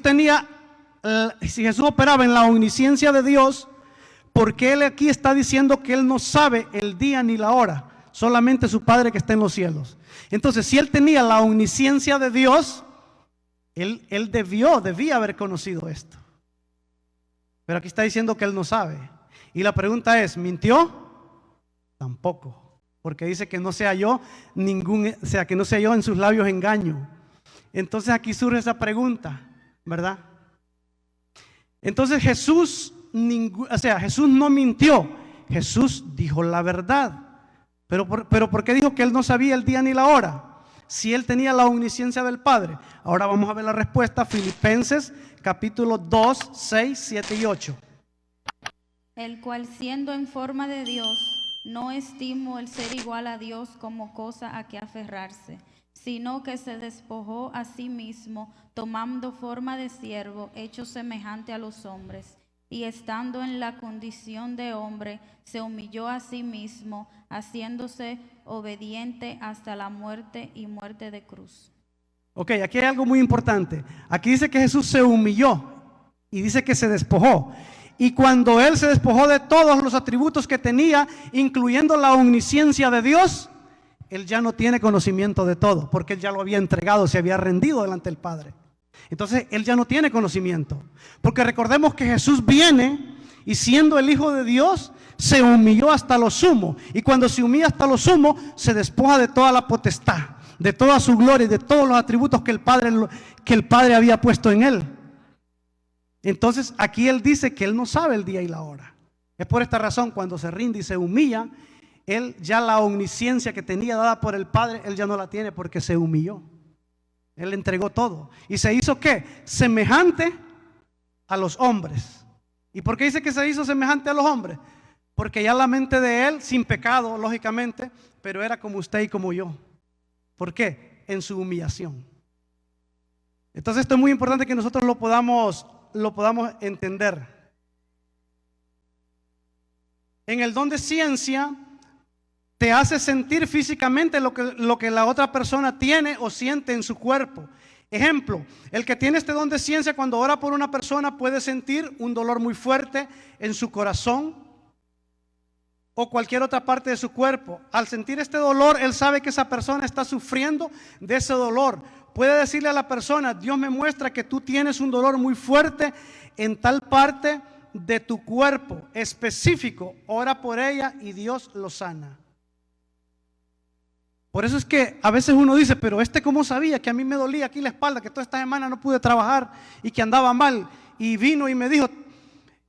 operaba en la omnisciencia de Dios, ¿por qué Él aquí está diciendo que Él no sabe el día ni la hora? Solamente su Padre que está en los cielos. Entonces, si Él tenía la omnisciencia de Dios, Él debía haber conocido esto. Pero aquí está diciendo que Él no sabe. Y la pregunta es, ¿mintió? Tampoco. Porque dice que no sea yo que no sea yo en sus labios engaño. Entonces aquí surge esa pregunta, ¿verdad? Entonces Jesús no mintió. Jesús dijo la verdad. Pero ¿por qué dijo que Él no sabía el día ni la hora? Si Él tenía la omnisciencia del Padre. Ahora vamos a ver la respuesta. Filipenses capítulo 2, 6, 7 y 8. El cual siendo en forma de Dios, no estimó el ser igual a Dios como cosa a que aferrarse, sino que se despojó a sí mismo, tomando forma de siervo, hecho semejante a los hombres, y estando en la condición de hombre, se humilló a sí mismo, haciéndose obediente hasta la muerte y muerte de cruz. Ok, aquí hay algo muy importante. Aquí dice que Jesús se humilló y dice que se despojó. Y cuando Él se despojó de todos los atributos que tenía, incluyendo la omnisciencia de Dios, Él ya no tiene conocimiento de todo, porque Él ya lo había entregado, se había rendido delante del Padre. Entonces Él ya no tiene conocimiento, porque recordemos que Jesús viene y siendo el Hijo de Dios, se humilló hasta lo sumo. Y cuando se humilla hasta lo sumo, se despoja de toda la potestad, de toda su gloria y de todos los atributos que el Padre había puesto en Él. Entonces aquí Él dice que Él no sabe el día y la hora. Es por esta razón, cuando se rinde y se humilla, Él ya la omnisciencia que tenía dada por el Padre, Él ya no la tiene porque se humilló. Él le entregó todo. ¿Y se hizo qué? Semejante a los hombres. ¿Y por qué dice que se hizo semejante a los hombres? Porque ya la mente de Él, sin pecado, lógicamente, pero era como usted y como yo. ¿Por qué? En su humillación. Entonces esto es muy importante que nosotros lo podamos entender. En el don de ciencia te hace sentir físicamente lo que la otra persona tiene o siente en su cuerpo. Ejemplo, el que tiene este don de ciencia, cuando ora por una persona, puede sentir un dolor muy fuerte en su corazón o cualquier otra parte de su cuerpo. Al sentir este dolor, él sabe que esa persona está sufriendo de ese dolor. Puede decirle a la persona: Dios me muestra que tú tienes un dolor muy fuerte en tal parte de tu cuerpo específico. Ora por ella y Dios lo sana. Por eso es que a veces uno dice: pero ¿cómo sabía que a mí me dolía aquí la espalda, que toda esta semana no pude trabajar y que andaba mal? Y vino y me dijo: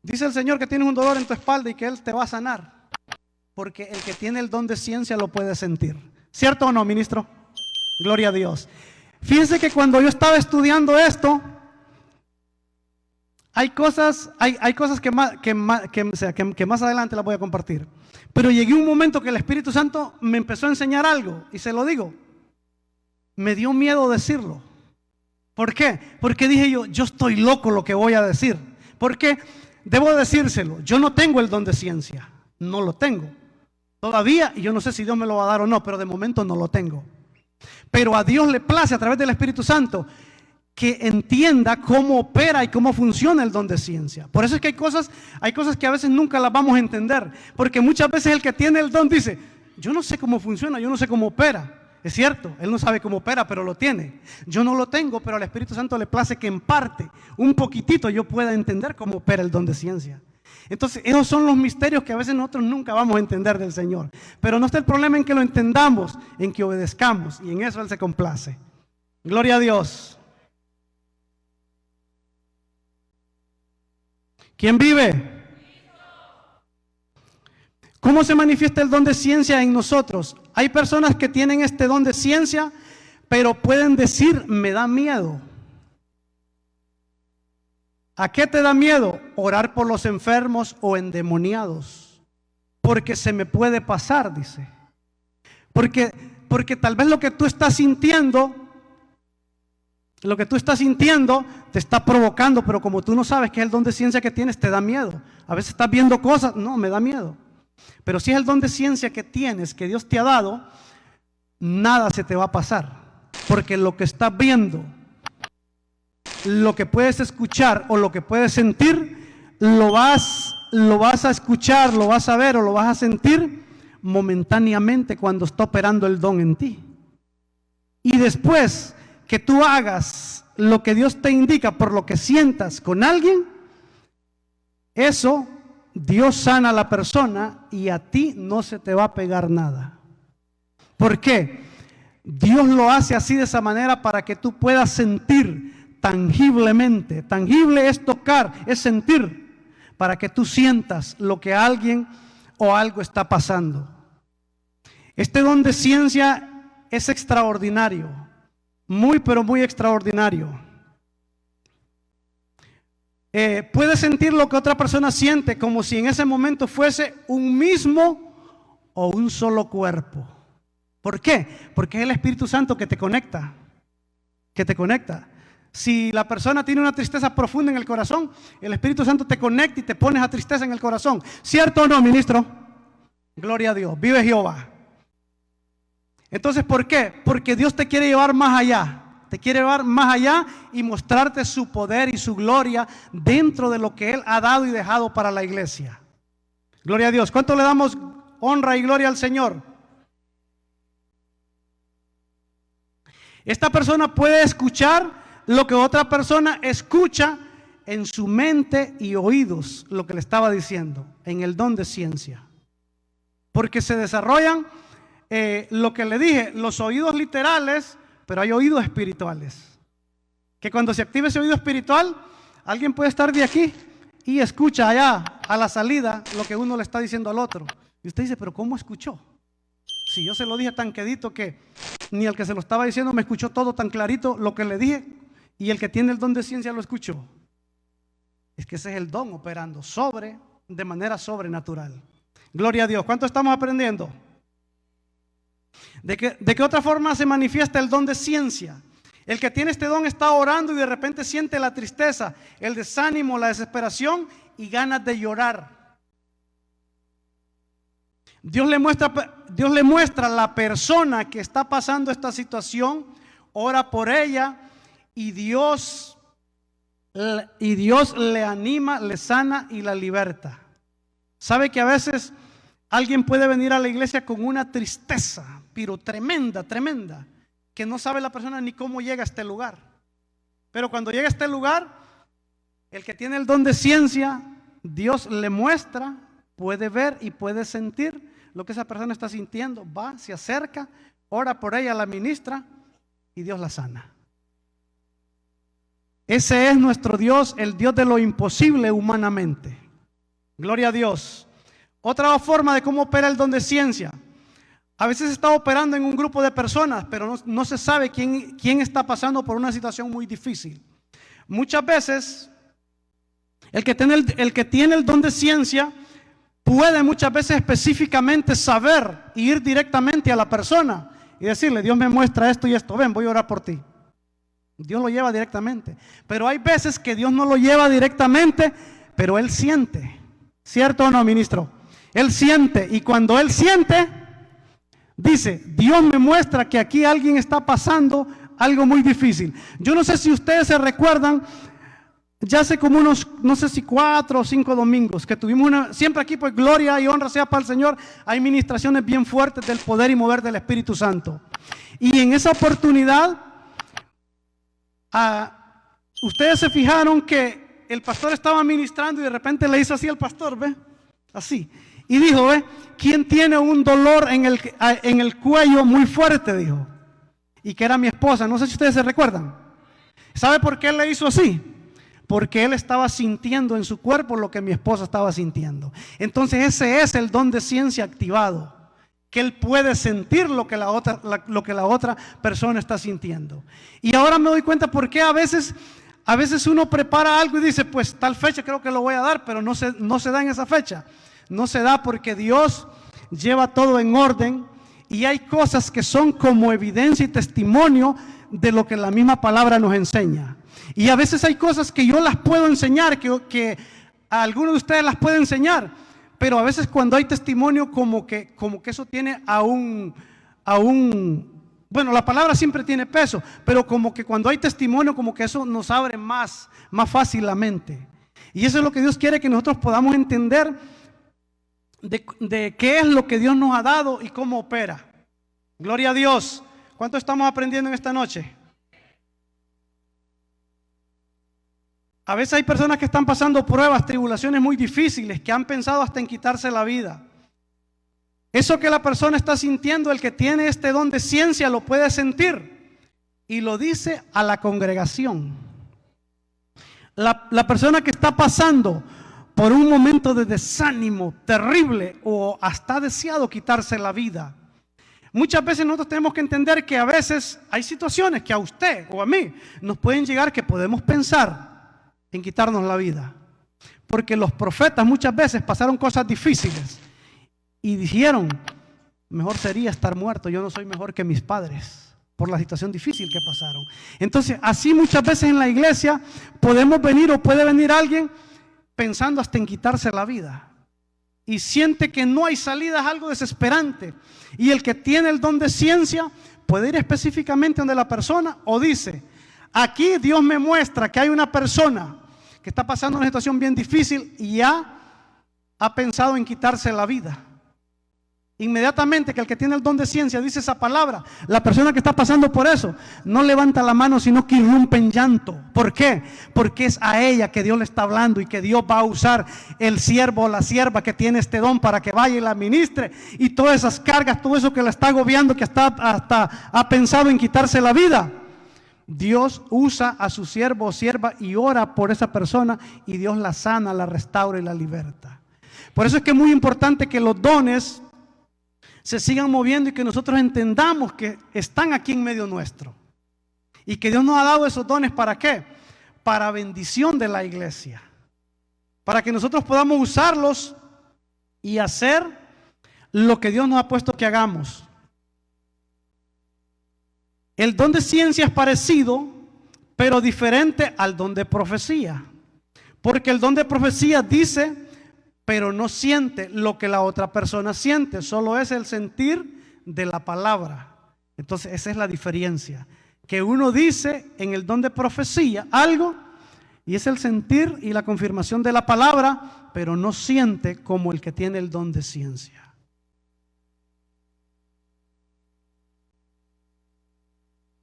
dice el Señor que tienes un dolor en tu espalda y que Él te va a sanar. Porque el que tiene el don de ciencia lo puede sentir. ¿Cierto o no, ministro? Gloria a Dios. Fíjense que cuando yo estaba estudiando esto, hay cosas que más adelante las voy a compartir. Pero llegué a un momento que el Espíritu Santo me empezó a enseñar algo, y se lo digo. Me dio miedo decirlo. ¿Por qué? Porque dije yo estoy loco lo que voy a decir. Porque debo decírselo, yo no tengo el don de ciencia, no lo tengo. Todavía, y yo no sé si Dios me lo va a dar o no, pero de momento no lo tengo. Pero a Dios le place a través del Espíritu Santo que entienda cómo opera y cómo funciona el don de ciencia. Por eso es que hay cosas que a veces nunca las vamos a entender, porque muchas veces el que tiene el don dice: yo no sé cómo funciona, yo no sé cómo opera. Es cierto, él no sabe cómo opera, pero lo tiene. Yo no lo tengo, pero al Espíritu Santo le place que en parte, un poquitito, yo pueda entender cómo opera el don de ciencia. Entonces esos son los misterios que a veces nosotros nunca vamos a entender del Señor. Pero no está el problema en que lo entendamos, en que obedezcamos, y en eso Él se complace. Gloria a Dios. ¿Quién vive? ¿Cómo se manifiesta el don de ciencia en nosotros? Hay personas que tienen este don de ciencia, pero pueden decir: me da miedo. ¿A qué te da miedo? Orar por los enfermos o endemoniados. Porque se me puede pasar, dice. Porque tal vez lo que tú estás sintiendo te está provocando, pero como tú no sabes qué es el don de ciencia que tienes, te da miedo. A veces estás viendo cosas, no, me da miedo. Pero si es el don de ciencia que tienes, que Dios te ha dado, nada se te va a pasar. Porque lo que estás viendo, lo que puedes escuchar o lo que puedes sentir, lo vas a escuchar, lo vas a ver o lo vas a sentir momentáneamente cuando está operando el don en ti. Y después que tú hagas lo que Dios te indica por lo que sientas con alguien, eso Dios sana a la persona y a ti no se te va a pegar nada. ¿Por qué? Dios lo hace así, de esa manera, para que tú puedas sentir tangiblemente. Tangible es tocar, es sentir, para que tú sientas lo que alguien o algo está pasando. Este don de ciencia es extraordinario, muy pero muy extraordinario. Puedes sentir lo que otra persona siente, como si en ese momento fuese un mismo o un solo cuerpo. ¿Por qué? Porque es el Espíritu Santo que te conecta. Si la persona tiene una tristeza profunda en el corazón, el Espíritu Santo te conecta y te pone esa tristeza en el corazón. ¿Cierto o no, ministro? Gloria a Dios. Vive Jehová. Entonces, ¿por qué? Porque Dios te quiere llevar más allá. Te quiere llevar más allá y mostrarte su poder y su gloria dentro de lo que Él ha dado y dejado para la iglesia. Gloria a Dios. ¿Cuánto le damos honra y gloria al Señor? Esta persona puede escuchar lo que otra persona escucha en su mente y oídos, lo que le estaba diciendo, en el don de ciencia. Porque se desarrollan, lo que le dije, los oídos literales, pero hay oídos espirituales. Que cuando se activa ese oído espiritual, alguien puede estar de aquí y escucha allá a la salida lo que uno le está diciendo al otro. Y usted dice, pero ¿cómo escuchó? Si yo se lo dije tan quedito que ni el que se lo estaba diciendo me escuchó todo tan clarito lo que le dije, y el que tiene el don de ciencia lo escuchó. Es que ese es el don operando de manera sobrenatural. Gloria a Dios. ¿Cuánto estamos aprendiendo? ¿De qué otra forma se manifiesta el don de ciencia? El que tiene este don está orando y de repente siente la tristeza, el desánimo, la desesperación y ganas de llorar. Dios le muestra a la persona que está pasando esta situación, ora por ella y Dios le anima, le sana y la liberta. ¿Sabe que a veces alguien puede venir a la iglesia con una tristeza, pero tremenda, tremenda, que no sabe la persona ni cómo llega a este lugar? Pero cuando llega a este lugar, el que tiene el don de ciencia, Dios le muestra, puede ver y puede sentir lo que esa persona está sintiendo. Va, se acerca, ora por ella, la ministra y Dios la sana. Ese es nuestro Dios, el Dios de lo imposible humanamente. Gloria a Dios. Otra forma de cómo opera el don de ciencia. A veces está operando en un grupo de personas, pero no se sabe quién está pasando por una situación muy difícil. Muchas veces, el que tiene el don de ciencia puede muchas veces específicamente saber e ir directamente a la persona y decirle, Dios me muestra esto y esto, ven, voy a orar por ti. Dios lo lleva directamente. Pero hay veces que Dios no lo lleva directamente, pero Él siente. ¿Cierto o no, ministro? Él siente, y cuando Él siente, dice, Dios me muestra que aquí alguien está pasando algo muy difícil. Yo no sé si ustedes se recuerdan, ya hace como unos, no sé si 4 o 5 domingos, que tuvimos siempre aquí, pues gloria y honra sea para el Señor, hay ministraciones bien fuertes del poder y mover del Espíritu Santo. Y en esa oportunidad, ustedes se fijaron que el pastor estaba ministrando y de repente le hizo así al pastor, ¿ve? Así. Y dijo, ¿ve? ¿Quién tiene un dolor en el cuello muy fuerte? Dijo. Y que era mi esposa. No sé si ustedes se recuerdan. ¿Sabe por qué él le hizo así? Porque él estaba sintiendo en su cuerpo lo que mi esposa estaba sintiendo. Entonces ese es el don de ciencia activado. Que él puede sentir lo que la otra persona está sintiendo. Y ahora me doy cuenta por qué a veces uno prepara algo y dice, pues tal fecha creo que lo voy a dar, pero no se da en esa fecha. No se da porque Dios lleva todo en orden y hay cosas que son como evidencia y testimonio de lo que la misma palabra nos enseña. Y a veces hay cosas que yo las puedo enseñar, que a algunos de ustedes las pueden enseñar, pero a veces cuando hay testimonio como que eso tiene bueno, la palabra siempre tiene peso, pero como que cuando hay testimonio como que eso nos abre más fácil la mente. Y eso es lo que Dios quiere que nosotros podamos entender de qué es lo que Dios nos ha dado y cómo opera. Gloria a Dios. ¿Cuánto estamos aprendiendo en esta noche? A veces hay personas que están pasando pruebas, tribulaciones muy difíciles, que han pensado hasta en quitarse la vida. Eso que la persona está sintiendo, el que tiene este don de ciencia lo puede sentir y lo dice a la congregación. La persona que está pasando por un momento de desánimo terrible o hasta deseado quitarse la vida. Muchas veces nosotros tenemos que entender que a veces hay situaciones que a usted o a mí nos pueden llegar que podemos pensar en quitarnos la vida. Porque los profetas muchas veces pasaron cosas difíciles y dijeron, mejor sería estar muerto, yo no soy mejor que mis padres. por la situación difícil que pasaron. Entonces, así muchas veces en la iglesia podemos venir o puede venir alguien pensando hasta en quitarse la vida y siente que no hay salida, es algo desesperante. Y el que tiene el don de ciencia puede ir específicamente donde la persona o dice: aquí Dios me muestra que hay una persona que está pasando una situación bien difícil y ya ha pensado en quitarse la vida. Inmediatamente que el que tiene el don de ciencia dice esa palabra, la persona que está pasando por eso no levanta la mano, sino que irrumpe en llanto. ¿Por qué? Porque es a ella que Dios le está hablando y que Dios va a usar el siervo o la sierva que tiene este don para que vaya y la ministre, y todas esas cargas, todo eso que la está agobiando, que hasta ha pensado en quitarse la vida. Dios usa a su siervo o sierva y ora por esa persona, y Dios la sana, la restaura y la liberta. Por eso es que es muy importante que los dones se sigan moviendo y que nosotros entendamos que están aquí en medio nuestro y que Dios nos ha dado esos dones. ¿Para qué? Para bendición de la iglesia, para que nosotros podamos usarlos y hacer lo que Dios nos ha puesto que hagamos. El don de ciencia es parecido, pero diferente al don de profecía, porque el don de profecía dice, pero no siente lo que la otra persona siente, solo es el sentir de la palabra. Entonces esa es la diferencia, que uno dice en el don de profecía algo y es el sentir y la confirmación de la palabra, pero no siente como el que tiene el don de ciencia.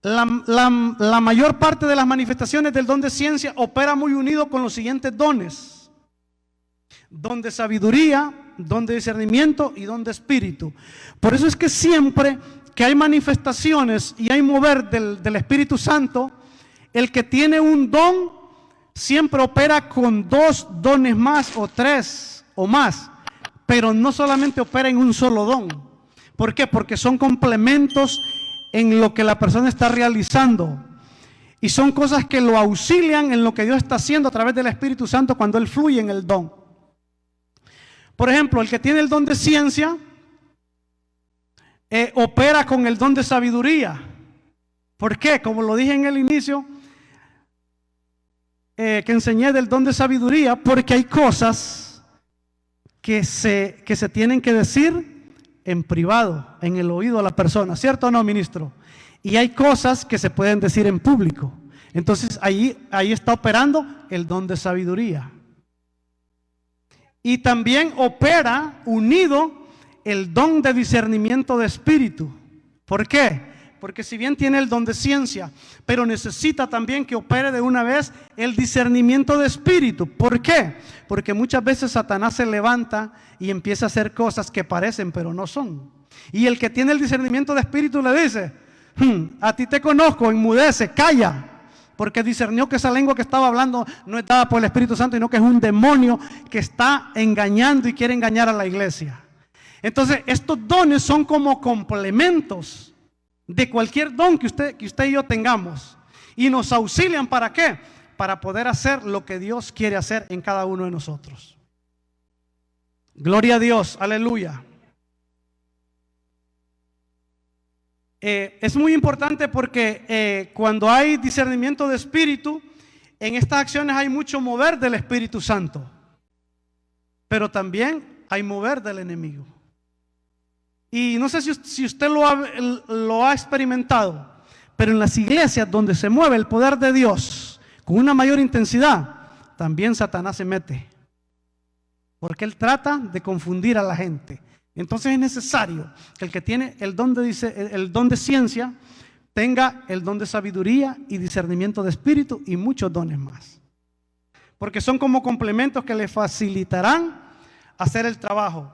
La mayor parte de las manifestaciones del don de ciencia opera muy unido con los siguientes dones: don de sabiduría, don de discernimiento y don de espíritu. Por eso es que siempre que hay manifestaciones y hay mover del Espíritu Santo, el que tiene un don siempre opera con 2 dones más o 3 o más, pero no solamente opera en un solo don. ¿Por qué? Porque son complementos en lo que la persona está realizando y son cosas que lo auxilian en lo que Dios está haciendo a través del Espíritu Santo cuando Él fluye en el don. Por ejemplo, el que tiene el don de ciencia opera con el don de sabiduría. ¿Por qué? Como lo dije en el inicio, que enseñé del don de sabiduría, porque hay cosas que se tienen que decir en privado, en el oído a la persona, ¿cierto o no, ministro? Y hay cosas que se pueden decir en público. Entonces ahí está operando el don de sabiduría. Y también opera unido el don de discernimiento de espíritu. ¿Por qué? Porque si bien tiene el don de ciencia, pero necesita también que opere de una vez el discernimiento de espíritu. ¿Por qué? Porque muchas veces Satanás se levanta y empieza a hacer cosas que parecen pero no son. Y el que tiene el discernimiento de espíritu le dice: a ti te conozco, enmudece, calla. Porque discernió que esa lengua que estaba hablando no es dada por el Espíritu Santo, sino que es un demonio que está engañando y quiere engañar a la iglesia. Entonces estos dones son como complementos de cualquier don que usted y yo tengamos, y nos auxilian. ¿Para qué? Para poder hacer lo que Dios quiere hacer en cada uno de nosotros. Gloria a Dios, aleluya. Es muy importante porque cuando hay discernimiento de espíritu, en estas acciones hay mucho mover del Espíritu Santo, pero también hay mover del enemigo. Y no sé si usted lo ha experimentado, pero en las iglesias donde se mueve el poder de Dios con una mayor intensidad, también Satanás se mete, porque él trata de confundir a la gente. Entonces es necesario que el que tiene el don de ciencia tenga el don de sabiduría y discernimiento de espíritu y muchos dones más, porque son como complementos que le facilitarán hacer el trabajo.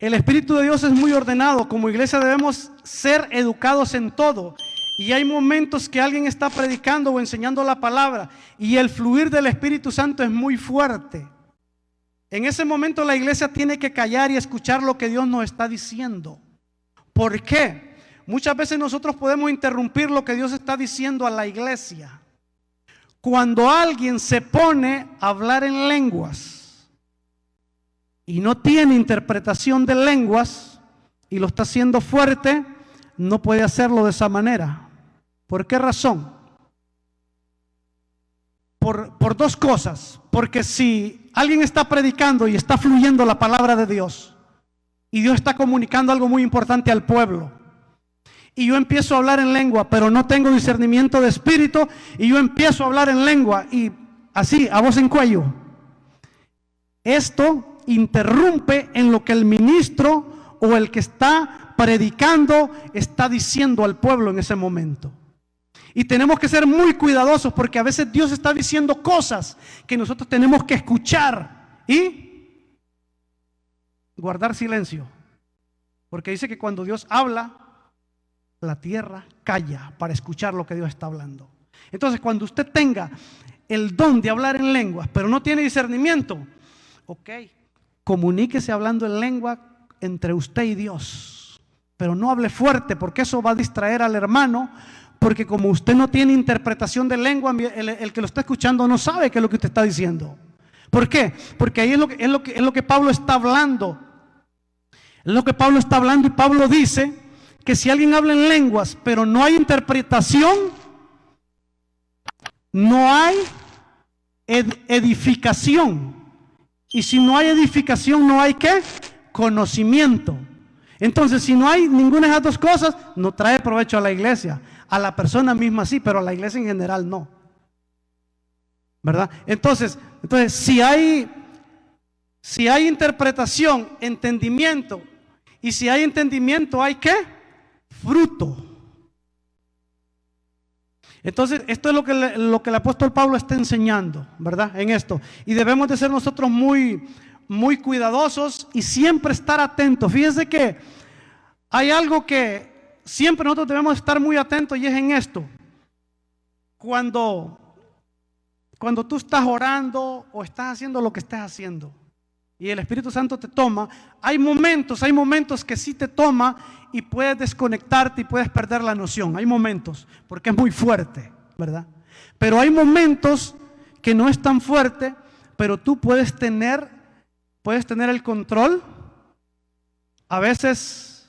El Espíritu de Dios es muy ordenado. Como iglesia debemos ser educados en todo. Y hay momentos que alguien está predicando o enseñando la palabra y el fluir del Espíritu Santo es muy fuerte. En ese momento la iglesia tiene que callar y escuchar lo que Dios nos está diciendo. ¿Por qué? Muchas veces nosotros podemos interrumpir lo que Dios está diciendo a la iglesia. Cuando alguien se pone a hablar en lenguas y no tiene interpretación de lenguas, y lo está haciendo fuerte, no puede hacerlo de esa manera. ¿Por qué razón? Por dos cosas. Porque si alguien está predicando y está fluyendo la palabra de Dios, y Dios está comunicando algo muy importante al pueblo, y yo empiezo a hablar en lengua, pero no tengo discernimiento de espíritu, y yo empiezo a hablar en lengua, y así, a voz en cuello, esto interrumpe en lo que el ministro o el que está predicando está diciendo al pueblo en ese momento. Y tenemos que ser muy cuidadosos, porque a veces Dios está diciendo cosas que nosotros tenemos que escuchar y guardar silencio, porque dice que cuando Dios habla, la tierra calla para escuchar lo que Dios está hablando. Entonces, cuando usted tenga el don de hablar en lenguas, pero no tiene discernimiento, ok, comuníquese hablando en lengua entre usted y Dios, pero no hable fuerte, porque eso va a distraer al hermano, porque como usted no tiene interpretación de lengua, el que lo está escuchando no sabe qué es lo que usted está diciendo. ¿Por qué? Porque ahí es lo que Pablo está hablando. Es lo que Pablo está hablando, y Pablo dice que si alguien habla en lenguas, pero no hay interpretación, no hay edificación. Y si no hay edificación, no hay ¿qué? Conocimiento. Entonces, si no hay ninguna de esas dos cosas, no trae provecho a la iglesia. A la persona misma sí, pero a la iglesia en general no. ¿Verdad? Entonces si hay interpretación, entendimiento, y si hay entendimiento, ¿hay qué? Fruto. Entonces, esto es lo que el apóstol Pablo está enseñando, ¿verdad? En esto. Y debemos de ser nosotros muy, muy cuidadosos y siempre estar atentos. Fíjense que hay algo que siempre nosotros debemos estar muy atentos, y es en esto. Cuando tú estás orando o estás haciendo lo que estás haciendo y el Espíritu Santo te toma, hay momentos que sí te toma y puedes desconectarte y puedes perder la noción. Hay momentos, porque es muy fuerte, ¿verdad? Pero hay momentos que no es tan fuerte, pero tú puedes tener el control, a veces,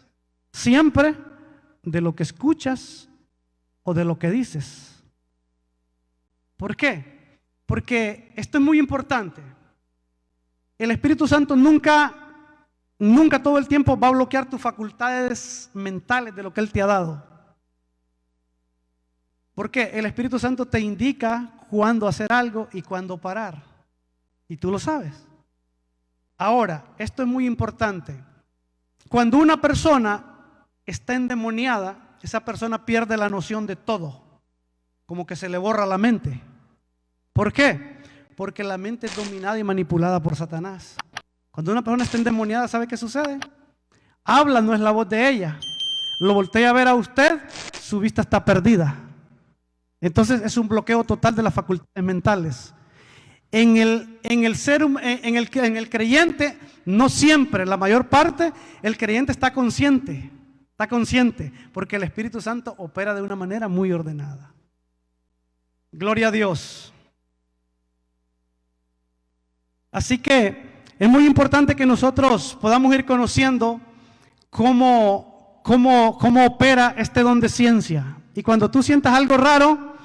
siempre, de lo que escuchas o de lo que dices. ¿Por qué? Porque esto es muy importante. El Espíritu Santo nunca todo el tiempo va a bloquear tus facultades mentales de lo que Él te ha dado. Porque el Espíritu Santo te indica cuándo hacer algo y cuándo parar. Y tú lo sabes. Ahora, esto es muy importante. Cuando una persona está endemoniada, esa persona pierde la noción de todo. Como que se le borra la mente. ¿Por qué? Porque la mente es dominada y manipulada por Satanás. Cuando una persona está endemoniada, ¿sabe qué sucede? Habla, no es la voz de ella. Lo voltea a ver a usted, su vista está perdida. Entonces es un bloqueo total de las facultades mentales. En el creyente, no siempre, la mayor parte, el creyente está consciente, porque el Espíritu Santo opera de una manera muy ordenada. Gloria a Dios. Así que es muy importante que nosotros podamos ir conociendo cómo opera este don de ciencia. Y cuando tú sientas algo raro,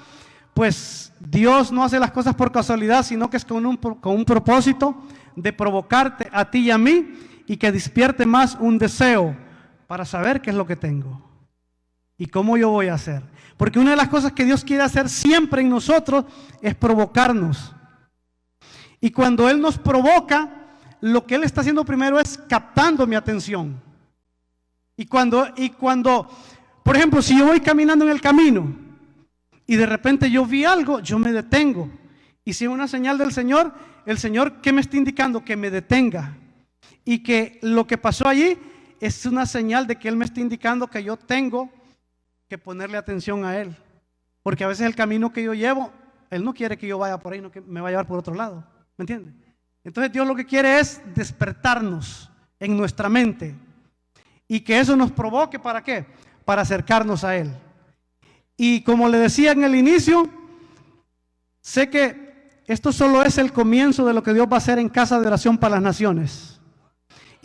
pues Dios no hace las cosas por casualidad, sino que es con un propósito de provocarte a ti y a mí, y que despierte más un deseo para saber qué es lo que tengo y cómo yo voy a hacer. Porque una de las cosas que Dios quiere hacer siempre en nosotros es provocarnos. Y cuando Él nos provoca, lo que Él está haciendo primero es captando mi atención. Y cuando, por ejemplo, si yo voy caminando en el camino y de repente yo vi algo, yo me detengo. Y si es una señal del Señor, el Señor, ¿qué me está indicando? Que me detenga. Y que lo que pasó allí es una señal de que Él me está indicando que yo tengo que ponerle atención a Él. Porque a veces el camino que yo llevo, Él no quiere que yo vaya por ahí, no que me va a llevar por otro lado. ¿Me entiende? Entonces Dios lo que quiere es despertarnos en nuestra mente y que eso nos provoque, ¿para qué? Para acercarnos a Él. Y como le decía en el inicio, sé que esto solo es el comienzo de lo que Dios va a hacer en Casa de Oración para las Naciones.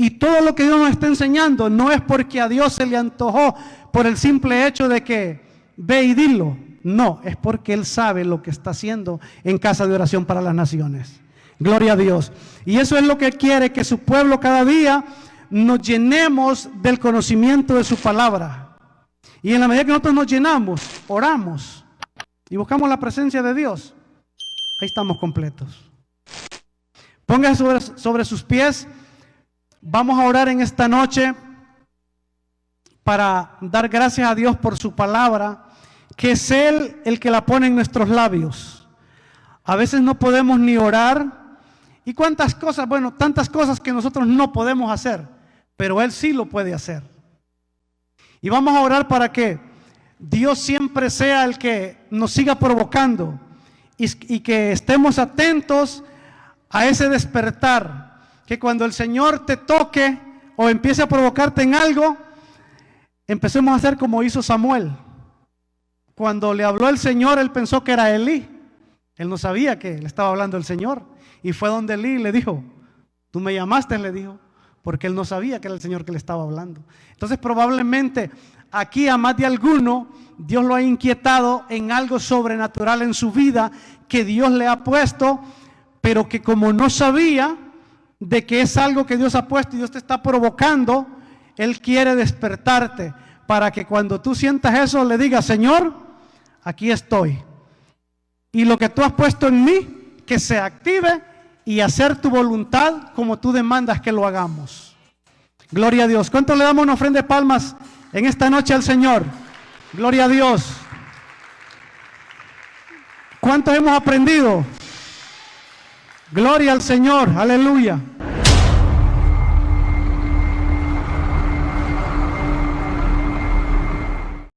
Y todo lo que Dios nos está enseñando no es porque a Dios se le antojó por el simple hecho de que ve y dilo. No, es porque Él sabe lo que está haciendo en Casa de Oración para las Naciones. Gloria a Dios. Y eso es lo que quiere, que su pueblo cada día nos llenemos del conocimiento de su palabra. Y en la medida que nosotros nos llenamos, oramos y buscamos la presencia de Dios, ahí estamos completos. Póngase sobre sus pies. Vamos a orar en esta noche para dar gracias a Dios por su palabra, que es Él el que la pone en nuestros labios. A veces no podemos ni orar. ¿Y cuántas cosas? Bueno, tantas cosas que nosotros no podemos hacer, pero Él sí lo puede hacer. Y vamos a orar para que Dios siempre sea el que nos siga provocando y que estemos atentos a ese despertar, que cuando el Señor te toque o empiece a provocarte en algo, empecemos a hacer como hizo Samuel. Cuando le habló el Señor, él pensó que era Elí. Él no sabía que le estaba hablando el Señor. Y fue donde Elí le dijo, tú me llamaste, le dijo, porque él no sabía que era el Señor que le estaba hablando. Entonces probablemente aquí a más de alguno Dios lo ha inquietado en algo sobrenatural en su vida que Dios le ha puesto, pero que como no sabía de que es algo que Dios ha puesto y Dios te está provocando, Él quiere despertarte para que cuando tú sientas eso le digas, Señor, aquí estoy. Y lo que tú has puesto en mí, que se active y hacer tu voluntad como tú demandas que lo hagamos. Gloria a Dios. ¿Cuánto le damos una ofrenda de palmas en esta noche al Señor? Gloria a Dios. ¿Cuántos hemos aprendido? Gloria al Señor. Aleluya.